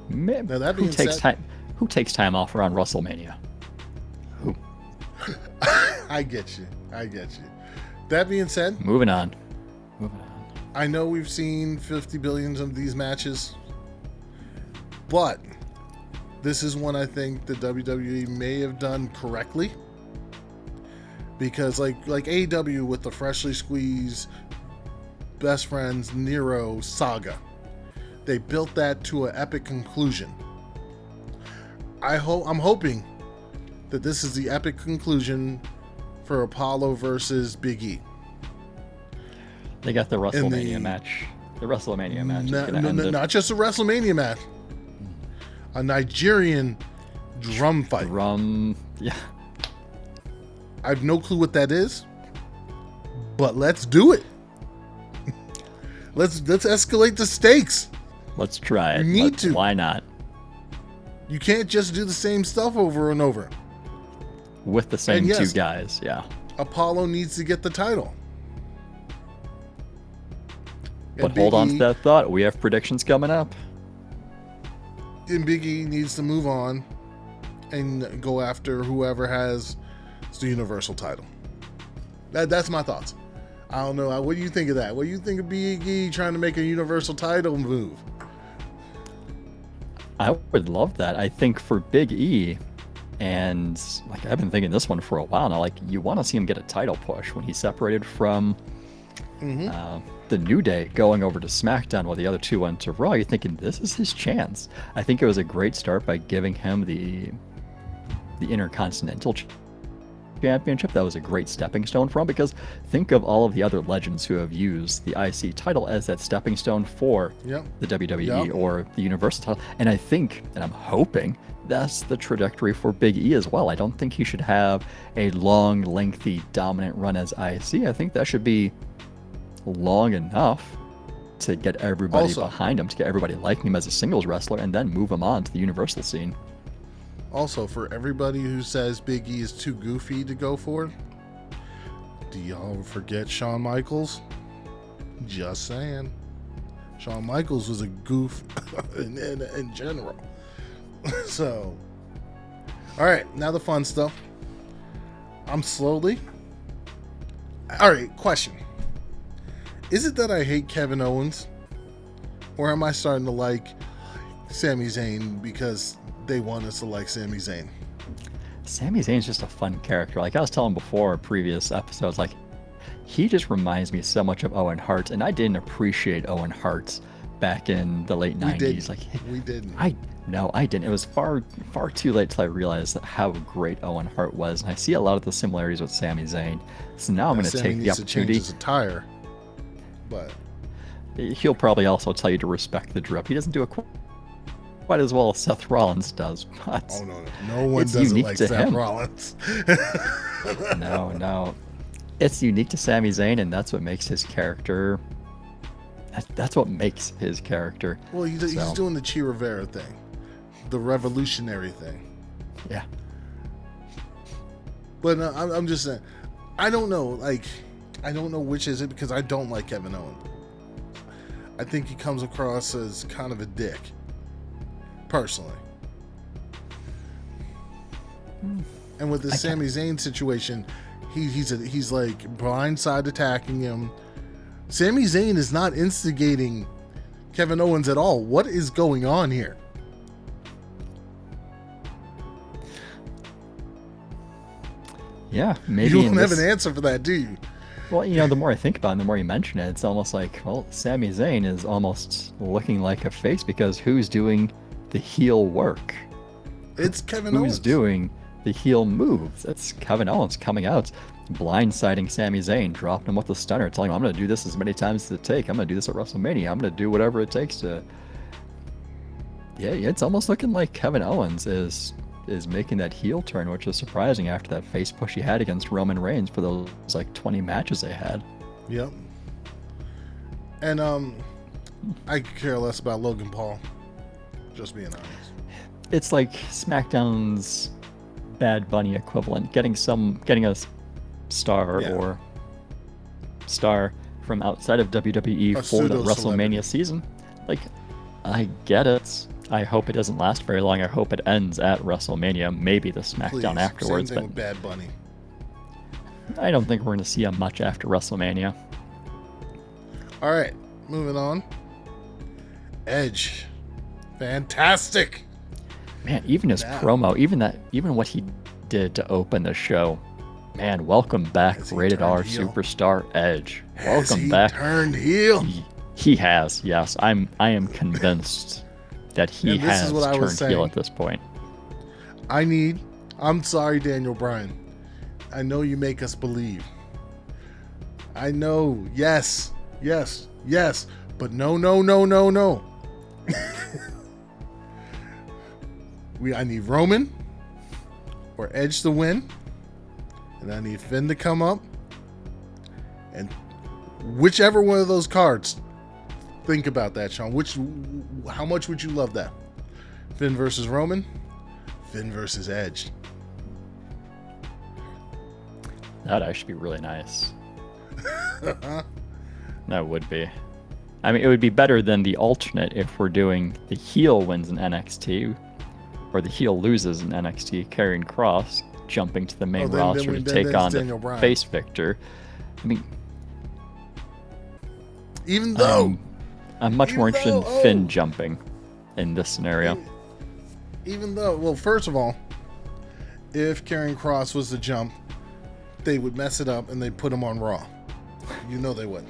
Now, that being said, who takes time off around WrestleMania? Who? I get you. That being said, moving on. I know we've seen 50 billions of these matches, but this is one I think the WWE may have done correctly, because like AEW with the freshly squeezed Best Friends Nero saga, they built that to an epic conclusion. I'm hoping that this is the epic conclusion for Apollo versus Big E. They got the WrestleMania match. The WrestleMania match. Not just a WrestleMania match. A Nigerian drum fight. Yeah. I have no clue what that is, but let's do it. Let's escalate the stakes. Let's try it. Need to. Why not? You can't just do the same stuff over and over. With the same two guys, yeah. Apollo needs to get the title. But hold on to that thought. We have predictions coming up. And Big E needs to move on and go after whoever has the Universal title. That's my thoughts. I don't know. What do you think of that? What do you think of Big E trying to make a Universal title move? I would love that. I think for Big E, and like I've been thinking this one for a while now, like you want to see him get a title push when he separated from the New Day going over to SmackDown while the other two went to Raw. You're thinking this is his chance. I think it was a great start by giving him the Intercontinental Championship. That was a great stepping stone for him, because think of all of the other legends who have used the IC title as that stepping stone for the WWE or the Universal title. And I think, and I'm hoping, that's the trajectory for Big E as well. I don't think he should have a long, lengthy, dominant run as IC. I think that should be long enough to get everybody behind him, to get everybody liking him as a singles wrestler, and then move him on to the Universal scene. Also, for everybody who says Big E is too goofy to go for, do y'all forget Shawn Michaels? Just saying. Shawn Michaels was a goof in general. So, all right, now the fun stuff. I'm slowly. All right, question. Is it that I hate Kevin Owens? Or am I starting to like Sami Zayn because they want us to like Sami Zayn? Sami Zayn's just a fun character. Like I was telling before in previous episodes, like he just reminds me so much of Owen Hart, and I didn't appreciate Owen Hart back in the late We 90s. didn't. Like, We didn't. no, I didn't. It was far too late till I realized how great Owen Hart was, and I see a lot of the similarities with Sami Zayn. So now I'm going to Sammy take the needs to change opportunity. his attire, but He'll probably also tell you to respect the drip. He doesn't do it quite as well as Seth Rollins does, but oh no one it's does it unique like to Seth him. Rollins. No, it's unique to Sami Zayn, and that's what makes his character. That's what makes his character. Well, he's So, doing the Chi Rivera thing, the revolutionary thing. yeah. But I'm just saying, I don't know. Like, I don't know which is it because I don't like Kevin Owens. I think he comes across as kind of a dick, personally. And with the Sami Zayn situation, he's like blindside attacking him. Sami Zayn is not instigating Kevin Owens at all. What is going on here? Yeah, maybe You don't have an answer for that, do you? Well, the more I think about it, and the more you mention it, it's almost like, well, Sami Zayn is almost looking like a face because who's doing the heel work? It's Kevin Owens. Who's doing the heel moves? It's Kevin Owens coming out, blindsiding Sami Zayn, dropping him with the stunner, telling him, I'm going to do this as many times as it takes. I'm going to do this at WrestleMania. I'm going to do whatever it takes to... Yeah, it's almost looking like Kevin Owens is making that heel turn, which is surprising after that face push he had against Roman Reigns for those like 20 matches they had. Yep. And I could care less about Logan Paul. Just being honest. It's like SmackDown's Bad Bunny equivalent, getting a star or star from outside of WWE for the WrestleMania season. Like, I get it. I hope it doesn't last very long. I hope it ends at WrestleMania, maybe the SmackDown afterwards. Same thing with Bad Bunny. I don't think we're going to see him much after WrestleMania. All right, moving on. Edge, fantastic. Man, even his promo, even what he did to open the show. Man, welcome back, Rated R superstar Edge. Welcome back. Turned heel. He has, yes. I am convinced that he has turned heel at this point. I'm sorry, Daniel Bryan. I know you make us believe. I know, yes, but no. I need Roman or Edge to win, and I need Finn to come up, and whichever one of those cards. Think about that, Sean. How much would you love that? Finn versus Roman? Finn versus Edge. That'd actually be really nice. That would be. I mean, it would be better than the alternate if we're doing the heel wins in NXT, or the heel loses in NXT, Karrion Kross jumping to the main roster to take on the face Victor. I mean, even though... I'm much more interested in Finn jumping in this scenario. Even though, well, first of all, if Karrion Kross was to jump, they would mess it up and they'd put him on Raw. You know they would.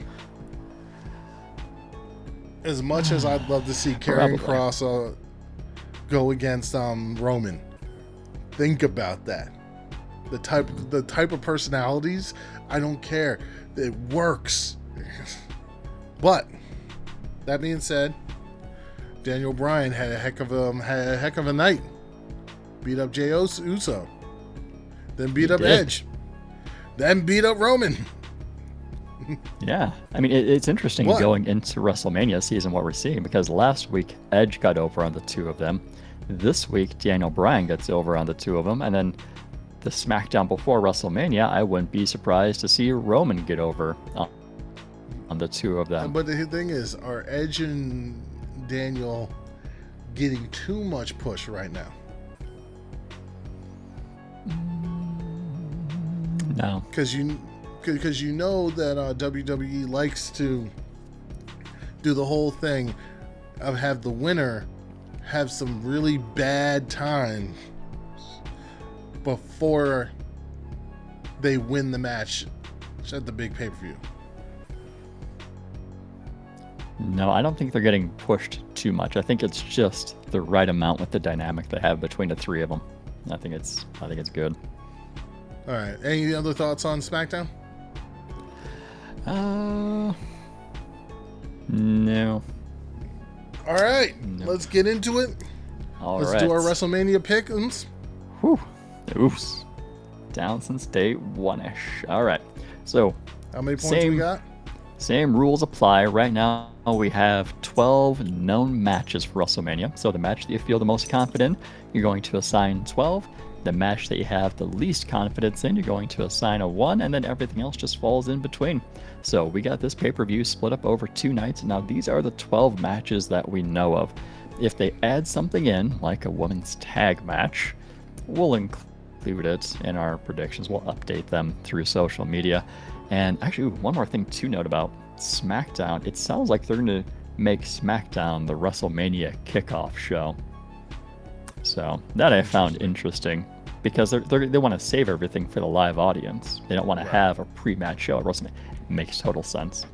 As much as I'd love to see Karrion Kross go against Roman, think about that. The type of personalities, I don't care. It works. But that being said, Daniel Bryan had a heck of a night. Beat up Jey Uso, then beat up Edge, then beat up Roman. Yeah, I mean it's interesting going into WrestleMania season what we're seeing, because last week Edge got over on the two of them. This week Daniel Bryan gets over on the two of them, and then the SmackDown before WrestleMania, I wouldn't be surprised to see Roman get over on the two of them. But the thing is, are Edge and Daniel getting too much push right now? No, because you know that WWE likes to do the whole thing of have the winner have some really bad time before they win the match at the big pay-per-view. No, I don't think they're getting pushed too much. I think it's just the right amount with the dynamic they have between the three of them. I think it's good. All right. Any other thoughts on SmackDown? No. All right. No. Let's get into it. Let's do our WrestleMania pick'ems. Whew. Oops. Down since day one-ish. All right. So, how many points we got? Same rules apply. Right now, we have 12 known matches for WrestleMania. So the match that you feel the most confident in, you're going to assign 12. The match that you have the least confidence in, you're going to assign a 1, and then everything else just falls in between. So we got this pay-per-view split up over 2 nights. Now, these are the 12 matches that we know of. If they add something in, like a women's tag match, we'll include it in our predictions. We'll update them through social media. And actually, one more thing to note about SmackDown. It sounds like they're going to make SmackDown the WrestleMania kickoff show. So that I found interesting because they want to save everything for the live audience. They don't want to have a pre-match show at WrestleMania. It makes total sense.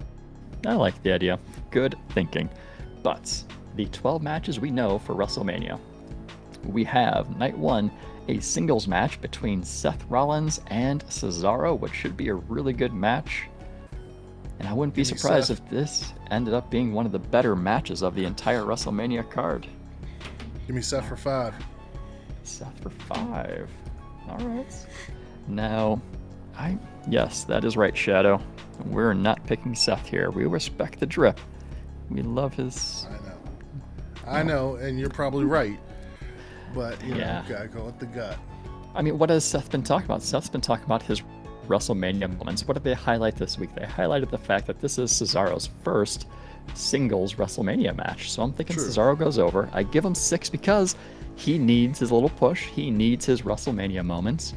I like the idea. Good thinking. But the 12 matches we know for WrestleMania. We have night 1, a singles match between Seth Rollins and Cesaro, which should be a really good match. And I wouldn't be surprised if this ended up being one of the better matches of the entire WrestleMania card. Give me Seth for 5. Seth for 5. All right. Now, yes, that is right, Shadow. We're not picking Seth here. We respect the drip. We love his... I know, and you're probably right. But, you know, gotta go with the gut. I mean, what has Seth been talking about? Seth's been talking about his WrestleMania moments. What did they highlight this week? They highlighted the fact that this is Cesaro's first singles WrestleMania match. So I'm thinking Cesaro goes over. I give him 6 because he needs his little push. He needs his WrestleMania moments.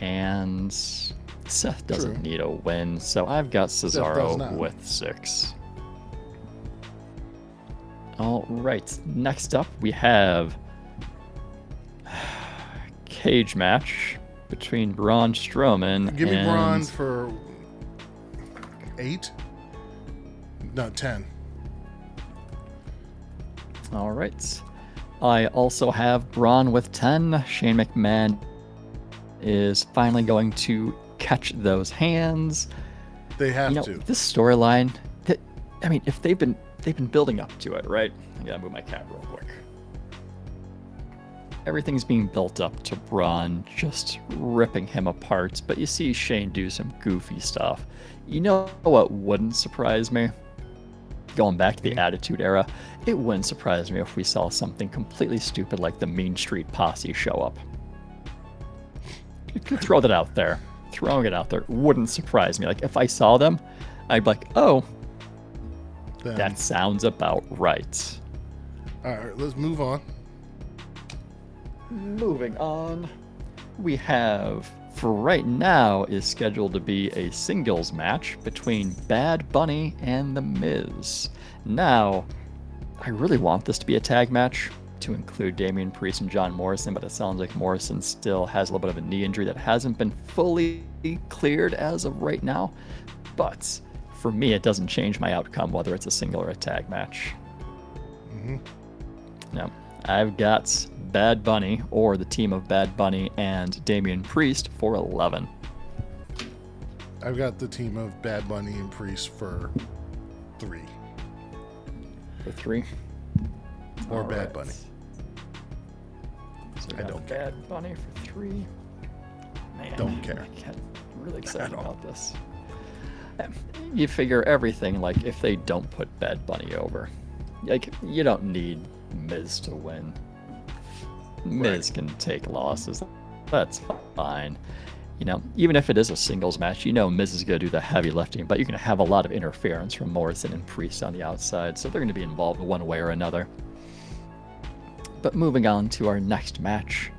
And Seth doesn't need a win. So I've got Cesaro with 6. All right. Next up, we have cage match between Braun Strowman. Give me Braun for 8. No, 10. All right. I also have Braun with 10. Shane McMahon is finally going to catch those hands. They have to. This storyline, I mean, if they've been building up to it, right? I gotta move my cat real quick. Everything's being built up to Braun just ripping him apart, but you see Shane do some goofy stuff. You know what wouldn't surprise me? Going back to the Attitude Era, it wouldn't surprise me if we saw something completely stupid like the Mean Street Posse show up. You could throw that out there. Throwing it out there wouldn't surprise me. Like, if I saw them, I'd be like, oh, that sounds about right. All right, let's move on. Moving on, we have, for right now, is scheduled to be a singles match between Bad Bunny and The Miz. Now, I really want this to be a tag match to include Damian Priest and John Morrison, but it sounds like Morrison still has a little bit of a knee injury that hasn't been fully cleared as of right now. But for me, it doesn't change my outcome whether it's a single or a tag match. No, I've got Bad Bunny, or the team of Bad Bunny and Damian Priest, for 11. I've got the team of Bad Bunny and Priest for 3. For 3? Or Bad Bunny. So I don't Bad Bunny for 3. Man, don't care. I'm really excited about this. You figure everything, like, if they don't put Bad Bunny over, like, you don't need Miz to win. Miz can take losses. That's fine. You know, even if it is a singles match, you know Miz is going to do the heavy lifting, but you're going to have a lot of interference from Morrison and Priest on the outside, so they're going to be involved one way or another. But moving on to our next match,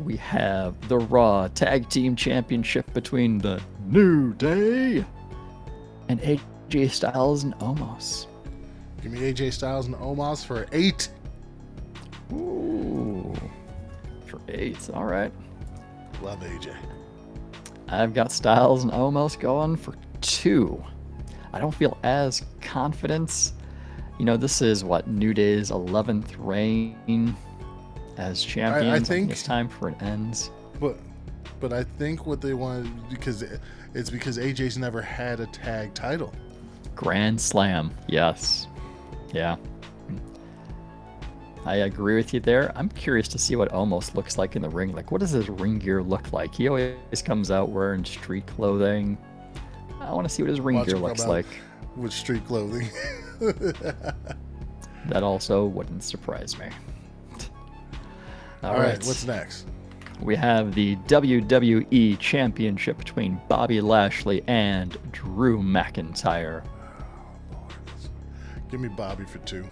we have the Raw Tag Team Championship between the New Day and AJ Styles and Omos. Give me AJ Styles and Omos for 8. Ooh, for 8. All right. Love AJ. I've got Styles and Omos going for 2. I don't feel as confident. This is what New Day's 11th reign as champions. I think it's time for an end. But I think what they wanted, because AJ's never had a tag title. Grand Slam, yes. Yeah. I agree with you there. I'm curious to see what Omos looks like in the ring. Like, what does his ring gear look like? He always comes out wearing street clothing. I want to see what his ring gear looks like. With street clothing. That also wouldn't surprise me. All right, what's next? We have the WWE Championship between Bobby Lashley and Drew McIntyre. Give me Bobby for 2.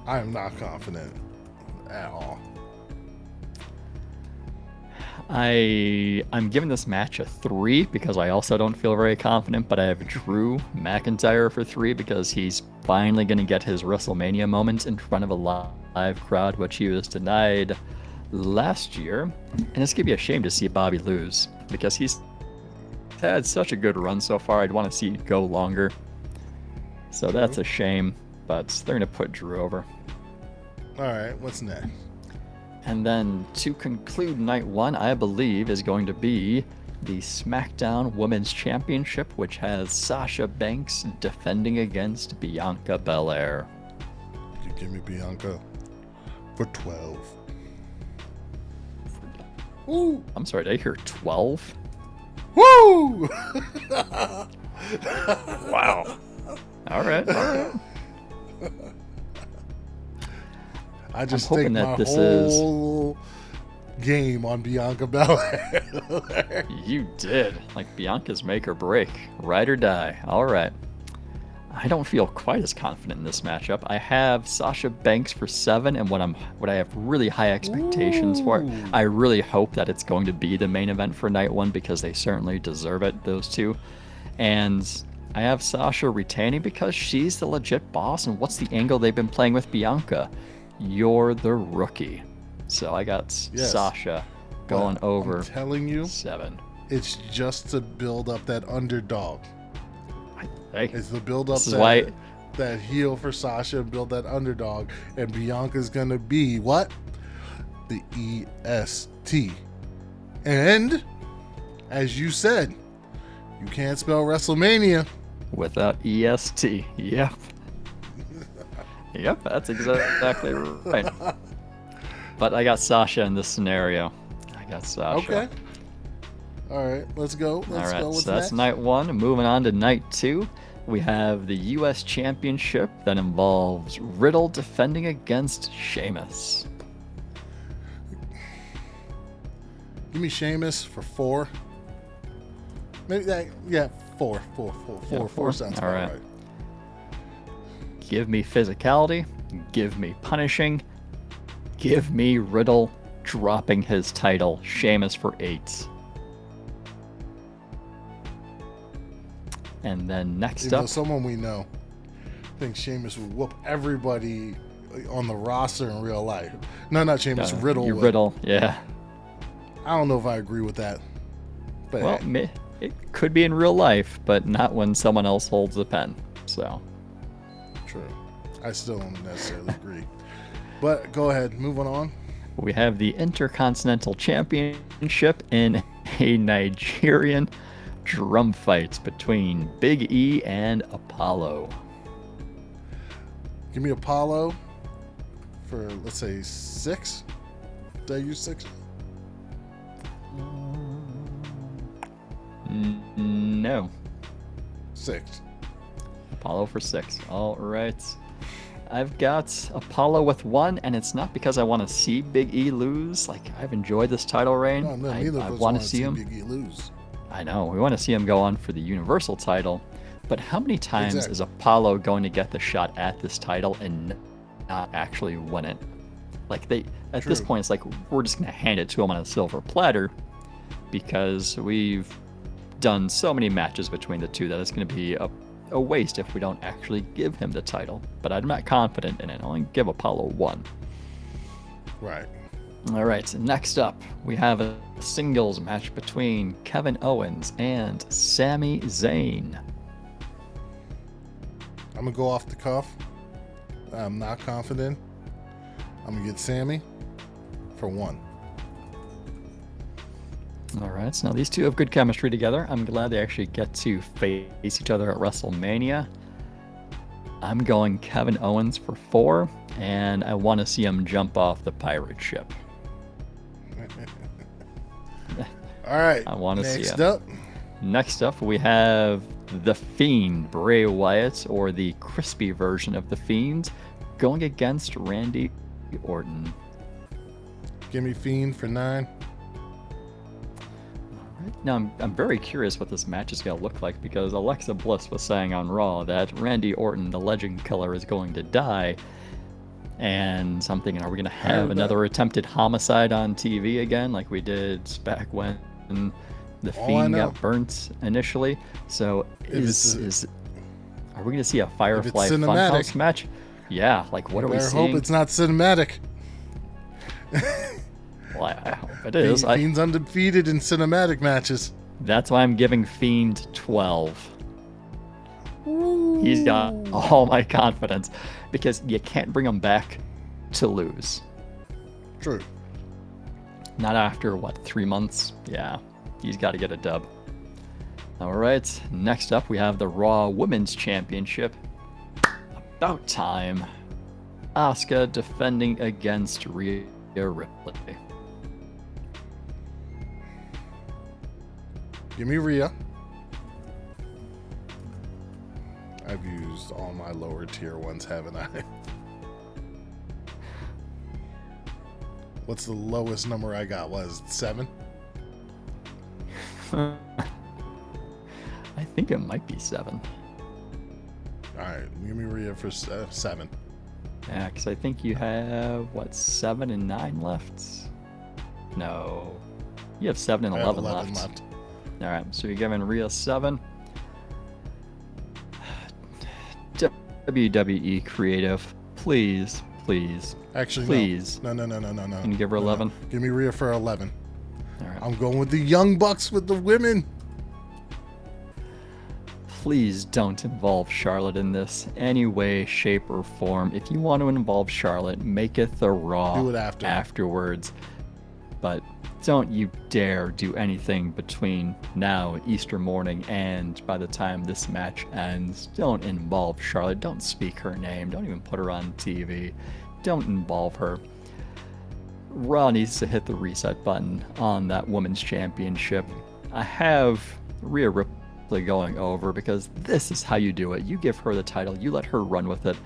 I am not confident at all. I'm giving this match a 3 because I also don't feel very confident, but I have Drew McIntyre for 3 because he's finally going to get his WrestleMania moment in front of a live crowd, which he was denied last year. And it's going to be a shame to see Bobby lose because he's had such a good run so far. I'd want to see it go longer. So that's a shame, but they're going to put Drew over. All right, what's next? And then to conclude night 1, I believe, is going to be the SmackDown Women's Championship, which has Sasha Banks defending against Bianca Belair. You give me Bianca for 12. Woo! I'm sorry, did I hear 12? Woo! Wow. All right. I just think my whole game on Bianca Belair. You did. Like Bianca's make or break. Ride or die. All right. I don't feel quite as confident in this matchup. I have Sasha Banks for 7, and what I have really high expectations for. I really hope that it's going to be the main event for night 1 because they certainly deserve it, those two. And I have Sasha retaining because she's the legit boss, and what's the angle they've been playing with Bianca? You're the rookie. So I got Sasha going over. I'm telling you, 7. It's just to build up that underdog. Hey, it's to build up that heel for Sasha and build that underdog. And Bianca's going to be what? The EST. And, as you said, you can't spell WrestleMania without EST. Yep. Yep, that's exactly right. But I got Sasha in this scenario. I got Sasha. Okay. All right, let's go. Let's go. What's so that's next? night 1. Moving on to night 2, we have the U.S. Championship that involves Riddle defending against Sheamus. Give me Sheamus for 4. Maybe that. Yeah, 4. 4 sounds about right. Give me physicality. Give me punishing. Give me Riddle dropping his title. Sheamus for 8. And then next up, someone we know thinks Sheamus would whoop everybody on the roster in real life. No, not Sheamus. Riddle. Riddle. Yeah. I don't know if I agree with that. But well, it could be in real life, but not when someone else holds the pen. So. True. I still don't necessarily agree. But go ahead, moving on. We have the Intercontinental Championship in a Nigerian drum fight between Big E and Apollo. Give me Apollo for, let's say, 6. Did I use 6? No. 6. Apollo for 6. All right. I've got Apollo with 1, and it's not because I want to see Big E lose. Like, I've enjoyed this title reign. I want to see him Big E lose. I know. We want to see him go on for the Universal title. But how many times is Apollo going to get the shot at this title and not actually win it? Like, at this point, it's like we're just going to hand it to him on a silver platter because we've done so many matches between the two that it's going to be a waste if we don't actually give him the title. But I'm not confident in it. I'll only give Apollo 1. Right. All right, so next up, we have a singles match between Kevin Owens and Sami Zayn. I'm gonna go off the cuff. I'm not confident. I'm gonna get Sammy for 1. All right, so now these two have good chemistry together. I'm glad they actually get to face each other at WrestleMania. I'm going Kevin Owens for 4, and I want to see him jump off the pirate ship. All right. I want to see Next it. up. Next up, we have The Fiend, Bray Wyatt, or the crispy version of The Fiend, going against Randy Orton. Give me Fiend for 9. Now, I'm very curious what this match is going to look like, because Alexa Bliss was saying on Raw that Randy Orton, the legend killer, is going to die. And so I'm thinking, are we going to have another attempted homicide on TV again, like we did back when the Fiend got burnt initially? So are we going to see a Firefly Funhouse match? Yeah, like what are we seeing? I hope it's not cinematic. Well, I hope it is. Fiend's undefeated in cinematic matches. That's why I'm giving Fiend 12. Ooh. He's got all my confidence, because you can't bring him back to lose. True. Not after, 3 months? Yeah, he's got to get a dub. All right, next up we have the Raw Women's Championship. About time. Asuka defending against Rhea Ripley. Give me Rhea. I've used all my lower tier ones, haven't I? What's the lowest number I got? Was it 7? I think it might be 7. Alright, give me Rhea for 7. Yeah, because I think you have, 7 and 9 left? No. You have 7 and 11 left. Alright, so you're giving Rhea 7. WWE Creative, please. Actually, please. No. Can you give her 11? No. Give me Rhea for 11. Alright. I'm going with the Young Bucks with the women. Please don't involve Charlotte in this any way, shape, or form. If you want to involve Charlotte, make it the Raw. Do it afterwards. But don't you dare do anything between now, Easter morning, and by the time this match ends. Don't involve Charlotte. Don't speak her name. Don't even put her on TV. Don't involve her. Raw needs to hit the reset button on that Women's Championship. I have Rhea Ripley going over, because this is how you do it. You give her the title. You let her run with it.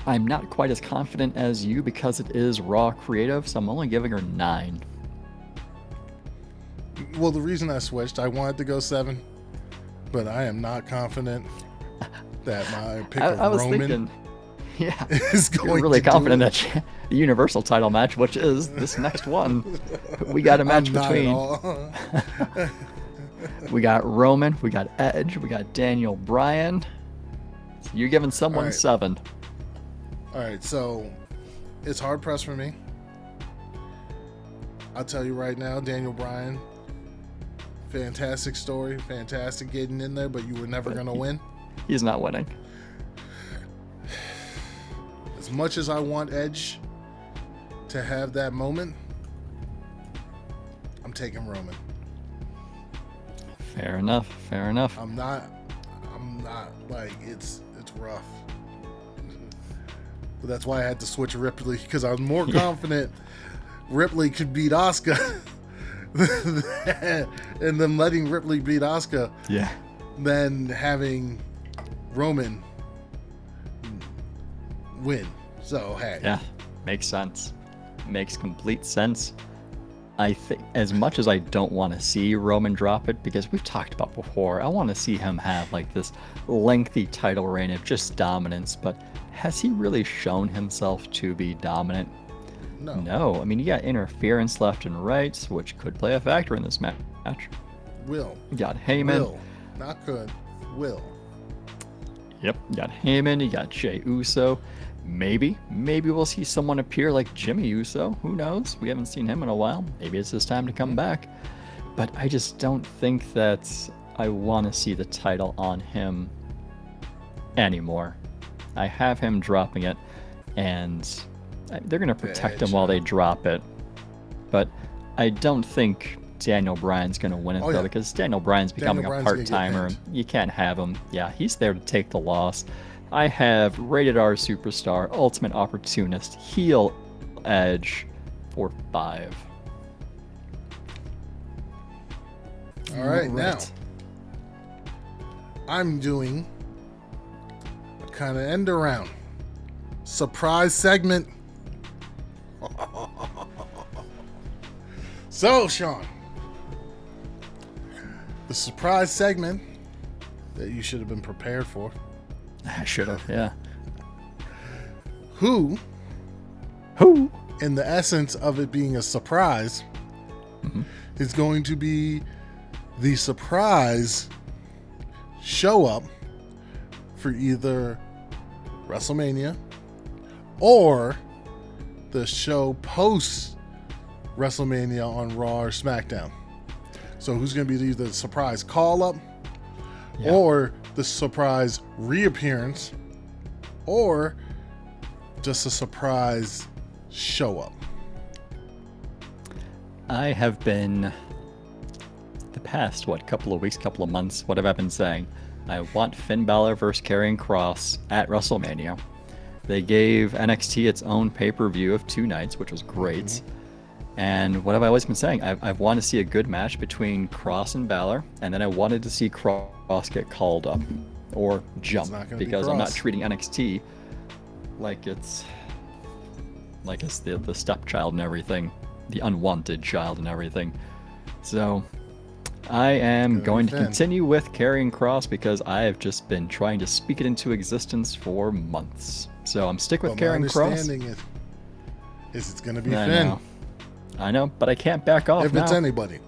I'm not quite as confident as you, because it is Raw Creative, so I'm only giving her 9. Well, the reason I switched, I wanted to go 7, but I am not confident that my pick of Roman is going you're really to confident that the Universal title match, which is this next one, we got a match between. We got Roman, we got Edge, we got Daniel Bryan. So you're giving someone 7. All right, so it's hard pressed for me. I'll tell you right now, Daniel Bryan, fantastic story, fantastic getting in there, but you were never going to win. He's not winning. As much as I want Edge to have that moment, I'm taking Roman. Fair enough. I'm not like, it's rough. But that's why I had to switch Ripley, because I was more confident Ripley could beat Asuka and then letting Ripley beat Asuka than having Roman win. So, hey. Yeah, makes sense. Makes complete sense. I think, as much as I don't want to see Roman drop it, because we've talked about before, I want to see him have like this lengthy title reign of just dominance, but has he really shown himself to be dominant? No. I mean, you got interference left and right, which could play a factor in this match. Will. You got Heyman. Will. Not could. Will. Yep. You got Heyman. You got Jey Uso. Maybe we'll see someone appear like Jimmy Uso. Who knows? We haven't seen him in a while. Maybe it's his time to come back. But I just don't think that I want to see the title on him anymore. I have him dropping it, and they're going to protect him while they drop it. But I don't think Daniel Bryan's going to win it, though, because Daniel Bryan's becoming a part-timer. You can't have him. Yeah, he's there to take the loss. I have Rated R Superstar, Ultimate Opportunist, Heel Edge for 5. All right, now I'm doing a kind of end around surprise segment. So, Sean, the surprise segment that you should have been prepared for. I should have, yeah. Who, in the essence of it being a surprise, is going to be the surprise show up for either WrestleMania or the show post WrestleMania on Raw or SmackDown. So who's going to be either the surprise call up or the surprise reappearance or just a surprise show up? I have been, the past, couple of weeks, couple of months, what have I been saying? I want Finn Balor versus Karrion Kross at WrestleMania. They gave NXT its own pay-per-view of 2 nights, which was great. And what have I always been saying? I want to see a good match between Kross and Balor, and then I wanted to see Kross get called up or jump, because I'm not treating NXT like it's the stepchild and everything, the unwanted child and everything. So I am going to continue with Karrion Kross because I have just been trying to speak it into existence for months. So I'm sticking with Karrion Kross. My understanding is it's going to be Finn. I know, but I can't back off if now. It's anybody.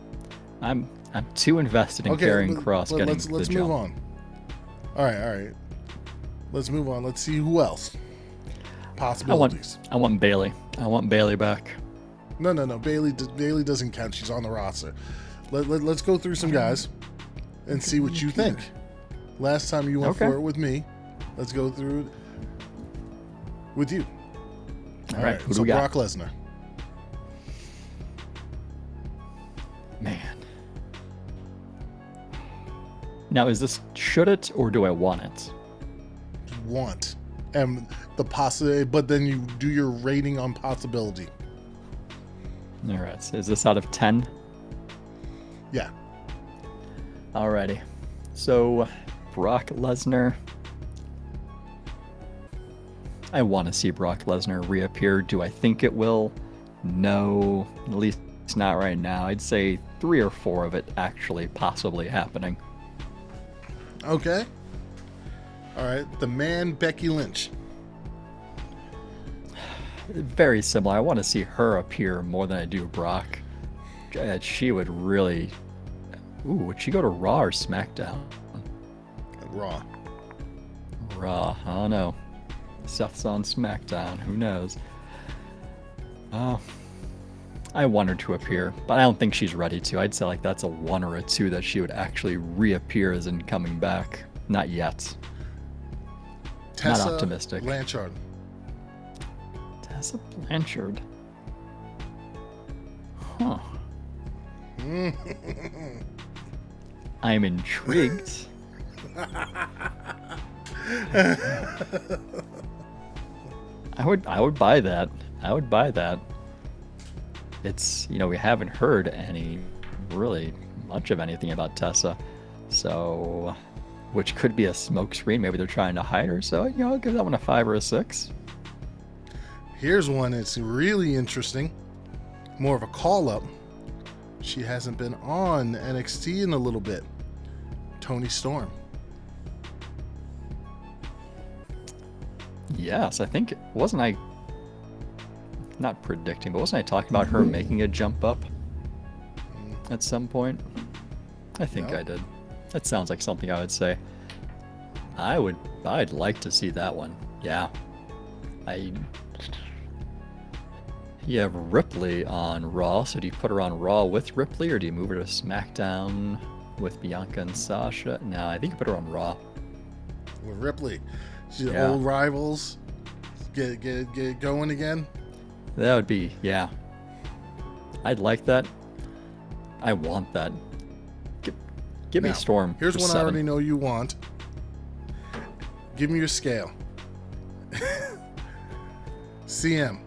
I'm too invested in Karrion Kross getting the jump. Let's move on. All right. Let's move on. Let's see who else. Possibilities. I want Bayley. I want Bayley back. No. Bayley doesn't count. She's on the roster. Let's go through some guys and see what you think. Last time you went for it with me. Let's go through it with you. All right. Who do so we got? Brock Lesnar. Man. Now, is this should it or do I want it? Want. And the possibility, but then you do your rating on possibility. All right. Is this out of 10? Yeah. Alrighty. So, Brock Lesnar. I want to see Brock Lesnar reappear. Do I think it will? No. At least not right now. I'd say 3 or 4 of it actually possibly happening. Okay. All right. The man, Becky Lynch. Very similar. I want to see her appear more than I do Brock. She would really... Ooh, would she go to Raw or SmackDown? Raw. Raw. I don't know. Seth's on SmackDown. Who knows? I want her to appear, but I don't think she's ready to. I'd say that's a 1 or a 2 that she would actually reappear as in coming back. Not yet. Tessa Not optimistic. Blanchard. Tessa Blanchard. Huh. I'm intrigued. I would buy that. I would buy that. It's, we haven't heard really much of anything about Tessa. So, which could be a smokescreen. Maybe they're trying to hide her. So, I'll give that one a 5 or a 6. Here's one that's really interesting. More of a call-up. She hasn't been on NXT in a little bit. Toni Storm. Yes, I think, wasn't I not predicting, but wasn't I talking about her making a jump up at some point? I think I did. That sounds like something I would say. I'd like to see that one. Yeah. You have Ripley on Raw, so do you put her on Raw with Ripley, or do you move her to SmackDown with Bianca and Sasha? No, I think you put her on Raw. with Ripley. She's Yeah. old rivals. Get it going again. That would be, yeah. I'd like that. I want that. Give me Now, Storm. Here's for one 7. I already know you want. Give me your scale. CM.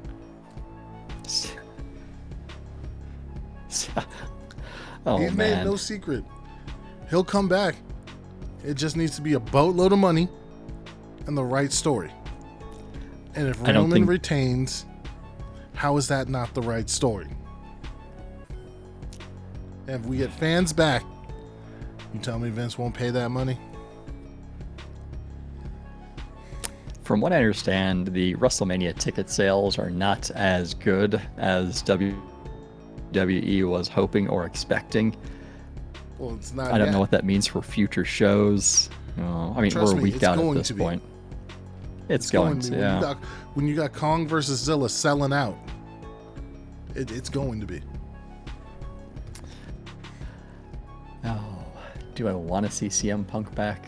Oh, He's man. made no secret. He'll come back. It just needs to be a boatload of money and the right story. And if I don't Roman think- retains, how is that not the right story? And if we get fans back, you tell me Vince won't pay that money? From what I understand, the WrestleMania ticket sales are not as good as WWE was hoping or expecting. Well, it's not. I don't yet. know what that means for future shows. I mean, Trust we're a me, week it's out at going this to be. point. It's going to, be. yeah. When you got Kong versus Zilla selling out, it's going to be. Oh, do I want to see CM Punk back?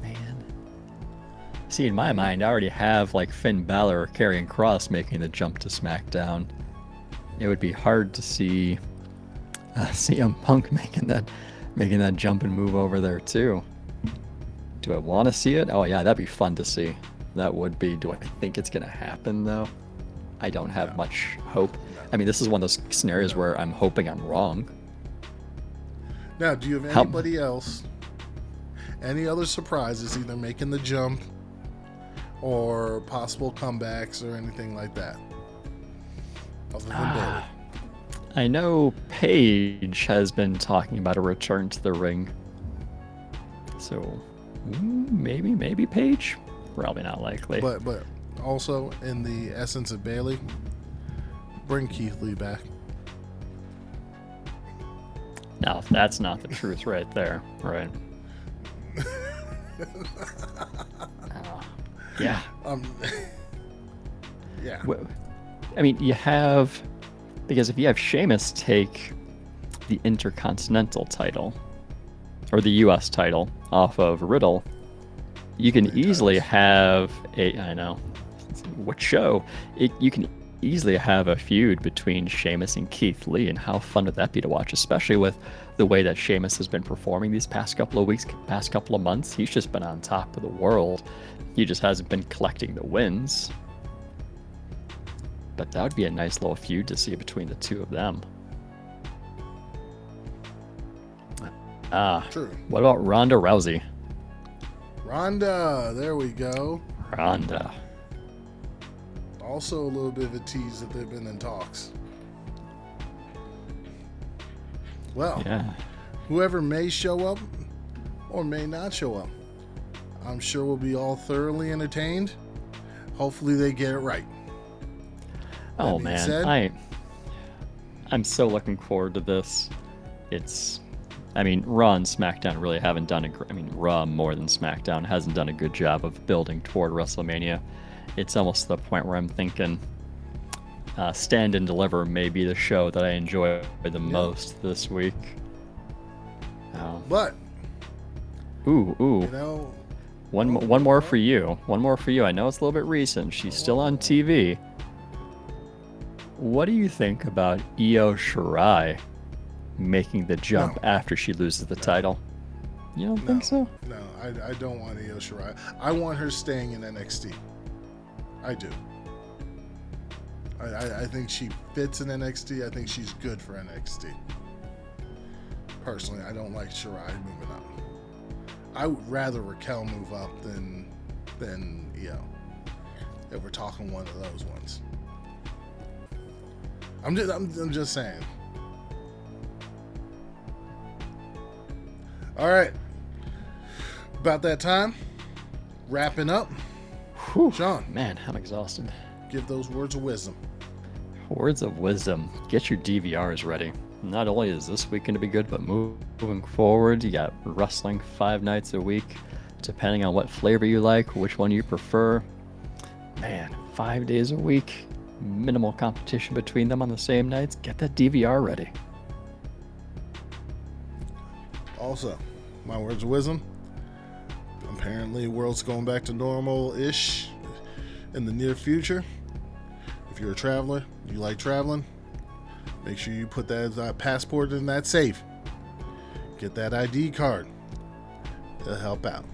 Man. See, in my mind, I already have like Finn Balor or Karrion Kross making the jump to SmackDown. It would be hard to see CM Punk making that jump and move over there too. Do I want to see it? Oh yeah, that'd be fun to see. That would be. Do I think it's gonna happen though? I don't have much hope. I mean, this is one of those scenarios where I'm hoping I'm wrong. Now, do you have anybody else? Any other surprises, either making the jump or possible comebacks or anything like that? Other than Bayley. I know Paige has been talking about a return to the ring. So maybe Paige. Probably not likely. But also in the essence of Bayley, bring Keith Lee back. No, that's not the truth right there. Right. Yeah. Yeah. I mean, you have... Because if you have Sheamus take the Intercontinental title, or the U.S. title, off of Riddle, you can easily have a... I know. What show? You can easily have a feud between Sheamus and Keith Lee, and how fun would that be to watch, especially with the way that Sheamus has been performing these past couple of weeks, past couple of months. He's just been on top of the world. He just hasn't been collecting the wins. But that would be a nice little feud to see between the two of them. True. What about Ronda Rousey? Ronda, there we go. Ronda. Also a little bit of a tease that they've been in talks. Well, Yeah. whoever may show up or may not show up, I'm sure we'll be all thoroughly entertained. Hopefully they get it right. Oh being man, said- I'm so looking forward to this. I mean, Raw and SmackDown really haven't done Raw more than SmackDown hasn't done a good job of building toward WrestleMania. It's almost to the point where I'm thinking Stand and Deliver may be the show that I enjoy the most this week. Oh. But, Ooh. you know, One more for you. One more for you. I know it's a little bit recent. She's still on TV. What do you think about Io Shirai making the jump after she loses the title? You don't think so? no, I don't want Io Shirai. I want her staying in NXT. I do. I think she fits in NXT. I think she's good for NXT. Personally, I don't like Shirai moving up. I would rather Raquel move up than Io. If we're talking one of those ones. I'm just saying. All right. About that time. Wrapping up. Whew. Sean, Man, I'm exhausted. give those words of wisdom. Words of wisdom. Get your DVRs ready. Not only is this week going to be good, but moving forward, you got wrestling 5 nights a week, depending on what flavor you like, which one you prefer. Man, 5 days a week, minimal competition between them on the same nights. Get that DVR ready. Also, my words of wisdom. I'm Apparently, world's going back to normal-ish in the near future. If you're a traveler, you like traveling, make sure you put that passport in that safe. Get that ID card. It'll help out.